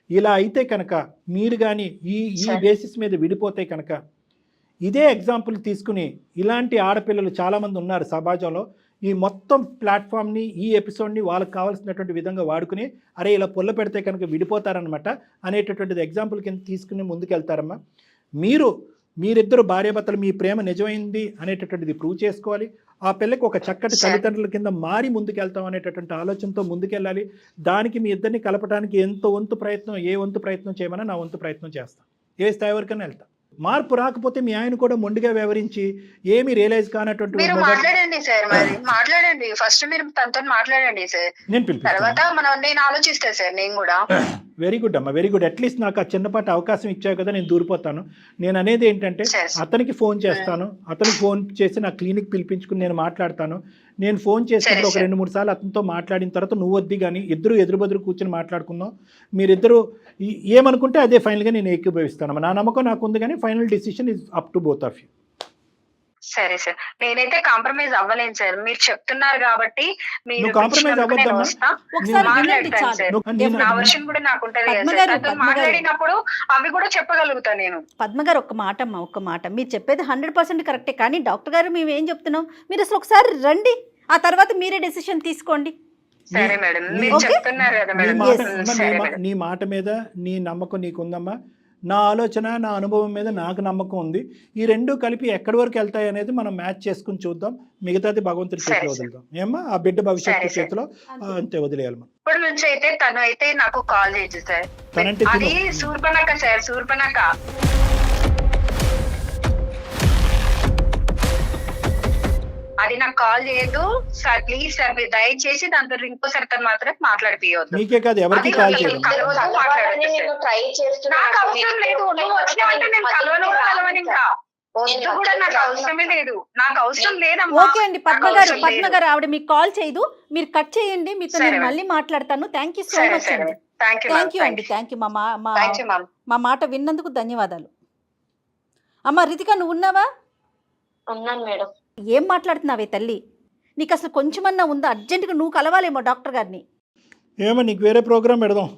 ఇలా అయితే కనుక మీరు కానీ ఈ బేసిస్ మీద విడిపోతే కనుక ఇదే ఎగ్జాంపుల్ తీసుకుని ఇలాంటి ఆడపిల్లలు చాలామంది ఉన్నారు సమాజంలో. ఈ మొత్తం ప్లాట్ఫామ్ని, ఈ ఎపిసోడ్ని వాళ్ళకి కావాల్సినటువంటి విధంగా వాడుకుని అరే ఇలా పొల్ల పెడితే కనుక విడిపోతారనమాట అనేటటువంటిది ఎగ్జాంపుల్ కింద తీసుకుని ముందుకెళ్తారమ్మా. మీరిద్దరు భార్యాభర్తలు మీ ప్రేమ నిజమైంది అనేటటువంటిది ప్రూవ్ చేసుకోవాలి. ఆ పిల్లకి ఒక చక్కటి తల్లిదండ్రుల కింద మారి ముందుకెళ్తాం అనేటటువంటి ఆలోచనతో ముందుకెళ్ళాలి. దానికి మీ ఇద్దరిని కలపడానికి ఏ వంతు ప్రయత్నం చేయమన్నా నా వంతు ప్రయత్నం చేస్తాను. ఏ స్థాయి వరకైనా వెళ్తా. మార్పు రాకపోతే మీ ఆయన కూడా మొండిగా వ్యవహరించి ఏమీ రియలైజ్ కానటువంటి మాట్లాడండి సార్, మరి మాట్లాడండి. ఫస్ట్ మీరు తనతో మాట్లాడండి సార్, తర్వాత నేను ఆలోచిస్తాను సార్. నేను కూడా వెరీ గుడ్ అమ్మా, వెరీ గుడ్. అట్లీస్ట్ నాకు ఆ చిన్నపాటి అవకాశం ఇచ్చావు కదా, నేను దూరిపోతాను. నేను అనేది ఏంటంటే అతనికి ఫోన్ చేస్తాను, అతనికి ఫోన్ చేసి నా క్లినిక్ పిలిపించుకుని నేను మాట్లాడతాను. నేను ఫోన్ చేసినప్పుడు ఒక 2-3 సార్లు అతనితో మాట్లాడిన తర్వాత నువ్వు వద్ది కానీ ఇద్దరు ఎదురు కూర్చొని మాట్లాడుకుందాం. మీరిద్దరు ఏమనుకుంటే అదే ఫైనల్గా నేను ఏకీభవిస్తాను. నా నమ్మకం నాకు ఉంది కానీ final decision is up to both of you. సరే సార్, నేనైతే కాంప్రమైజ్ అవ్వలేను సార్. మీరు చెప్తున్నారు కాబట్టి కాంప్రమైజ్ అవ్వద్దమ్మా. నా వర్షన్ కూడా నాకు ఉంటది కదా, మాట్లాడినప్పుడు అవి కూడా చెప్పగలుగుతా నేను. పద్మ గారు ఒక్క మాట మీరు చెప్పేది 100% కరెక్టే. కానీ డాక్టర్ గారు మేము ఏం చెప్తున్నాం, మీరు అసలు ఒకసారి రండి, ఆ తర్వాత మీరే డెసిషన్ తీసుకోండి. సరే మేడం, మీరు చెప్తున్నారు కదా మేడం. నీ మాట మీద నీ నమ్మకం నీకుందమ్మా. నా ఆలోచన, నా అనుభవం మీద నాకు నమ్మకం ఉంది. ఈ రెండు కలిపి ఎక్కడి వరకు వెళ్తాయి అనేది మనం మ్యాచ్ చేసుకుని చూద్దాం. మిగతాది భగవంతుడి చేతిలో వదులుదాం. ఏమ్మా, ఆ బిడ్డ భవిష్యత్తు చేతిలో అంతే వదిలేయాలి మనం. ఇప్పటి నుంచి అయితే తను అయితే నాకు కాల్ చేయొచ్చు సార్. అది శూర్పణఖ సార్, శూర్పణఖ. అది నాకు కాల్ చేయదు సార్, ప్లీజ్ సార్. మీరు దయచేసి దాంతో ఇంకోసారి తను మాత్రం మాట్లాడిపోవద్దు. మీకే కాదు ఎవరికి కాల్ చేయదు. ట్రై చేస్తున్నా, నాకు అవసరం లేదు. నువ్వు వచ్చినావంటే నేను కలవను ఇంకా. వద్దు కూడా, నాకు అవసరమే లేదు. నాకు అవసరం లేదమ్మా. ఓకే అండి పద్మ గారు ఆవిడ మీకు కాల్ చేయదు, మీరు కట్ చేయండి. మీతో నేను మళ్ళీ మాట్లాడతాను. థ్యాంక్ యూ సో మచ్ అండి. థ్యాంక్ యూ అండి. Thank you. మా మాట విన్నందుకు ధన్యవాదాలు. అమ్మ రితిక, నువ్వు ఉన్నావా? ఉన్నాను మేడం. ఏం మాట్లాడుతున్నావే తల్లి, నీకు అసలు కొంచెమన్నా ఉందా? అర్జెంటుగా నువ్వు కలవాలేమో డాక్టర్ గారిని. ఏమో నీకు వేరే ప్రోగ్రామ్ పెడదాం.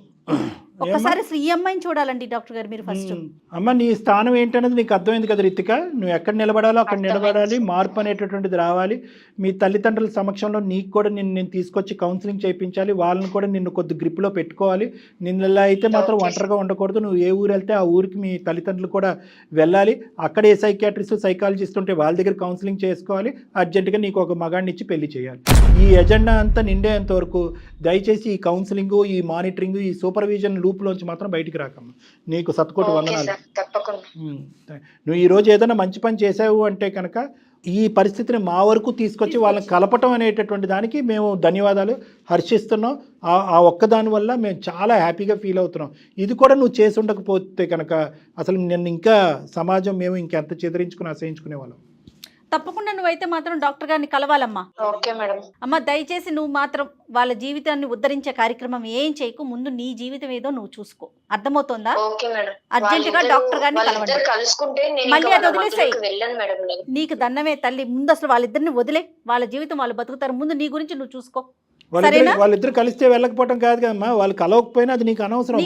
ఒక్కసారి అసలు ఈ అమ్మాయిని చూడాలండి డాక్టర్ గారు మీరు ఫస్ట్. అమ్మ నీ స్థానం ఏంటనేది నీకు అర్థమైంది కదా రితిక. నువ్వు ఎక్కడ నిలబడాలో అక్కడ నిలబడాలి. మార్పు అనేటటువంటిది రావాలి. మీ తల్లిదండ్రుల సమక్షంలో నీకు కూడా నేను తీసుకొచ్చి కౌన్సిలింగ్ చేయించాలి. వాళ్ళని కూడా నిన్ను కొద్ది గ్రిప్లో పెట్టుకోవాలి. నిన్ను ఇలా అయితే మాత్రం ఒంటరిగా ఉండకూడదు. నువ్వు ఏ ఊరు వెళ్తే ఆ ఊరికి మీ తల్లిదండ్రులు కూడా వెళ్ళాలి. అక్కడ ఏ సైకియాట్రిస్ట్ సైకాలజిస్ట్ ఉంటే వాళ్ళ దగ్గర కౌన్సిలింగ్ చేసుకోవాలి. అర్జెంటుగా నీకు ఒక మగాడిని ఇచ్చి పెళ్లి చేయాలి. ఈ ఎజెండా అంతా నిండేంత వరకు దయచేసి ఈ కౌన్సిలింగ్, ఈ మానిటరింగ్, ఈ సూపర్విజన్ లూప్లోంచి మాత్రం బయటికి రాకమ్మా. నీకు సత్కోటి వందనాలు. నువ్వు ఈరోజు ఏదైనా మంచి పని చేసావు అంటే కనుక ఈ పరిస్థితిని మా వరకు తీసుకొచ్చి వాళ్ళని కలపటం అనేటటువంటి దానికి మేము ధన్యవాదాలు హర్షిస్తున్నాం. ఆ ఒక్కదాని వల్ల మేము చాలా హ్యాపీగా ఫీల్ అవుతున్నాం. ఇది కూడా నువ్వు చేసి ఉండకపోతే కనుక అసలు నిన్ను ఇంకా సమాజం మేము ఇంకెంత చెదిరించుకుని అసహించుకునే వాళ్ళం. తప్పకుండా నువ్వైతే మాత్రం డాక్టర్ గారిని కలవాలమ్మా. Okay madam. అమ్మ దయచేసి నువ్వు మాత్రం వాళ్ళ జీవితాన్ని ఉద్ధరించే కార్యక్రమం ఏం చేయకు. ముందు నీ జీవితం ఏదో నువ్వు చూసుకో. అర్థమవుతోందా? అర్జెంటుగా డాక్టర్ గారిని కలవండి. మళ్ళీ అది వదిలేసాయి. నీకు దండమే తల్లి. ముందు అసలు వాళ్ళిద్దరిని వదిలే, వాళ్ళ జీవితం వాళ్ళు బతుకుతారు. ముందు నీ గురించి నువ్వు చూసుకో. వాళ్ళిద్దరు కలిస్తే వెళ్ళకపోవడం కాదు కదమ్మా. వాళ్ళు కలవకపోయినా అది నీకు అనవసరం.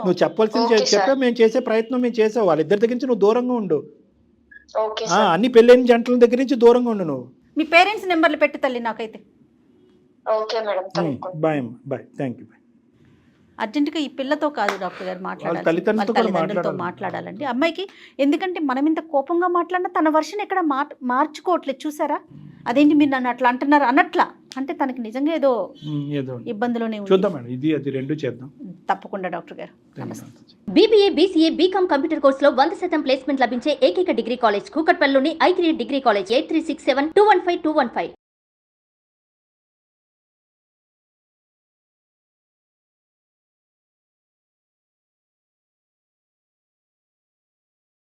నువ్వు చెప్పాల్సింది చెప్పే మేము చేసే ప్రయత్నం మేము చేసావు. వాళ్ళిద్దరి దగ్గర నుంచి నువ్వు దూరంగా ఉండు. అన్ని పెళ్ళైన జంటల దగ్గర నుంచి దూరంగా ఉండు. నువ్వు మీ పేరెంట్స్ నెంబర్లు పెట్టు తల్లి నాకైతే. బాయ్ అమ్మా, బాయ్. Thank you. అర్జెంటుగా ఈ పిల్లతో కాదు డాక్టర్ గారు మాట్లాడాలి, తల్లిదండ్రులతో మాట్లాడాలండి అమ్మాయికి. ఎందుకంటే మనం ఇంత కోపంగా మాట్లాడినా తన వర్షన్ ఎక్కడ మార్చుకోవట్లేదు. చూసారా? అదేంటి మీరు నన్ను అట్లా అంటున్నారు అన్నట్లా. అంటే తనకి నిజంగా ఏదో ఇబ్బందులోనే ఉంది. తప్పకుండా డాక్టర్ గారు. BBA, BCA, BCom కంప్యూటర్ కోర్సులో 100% ప్లేస్మెంట్ లభించే ఏకైక డిగ్రీ కాలేజ్ కూకట్పల్లిలోని I3 డిగ్రీ కాలేజ్ 8367215215.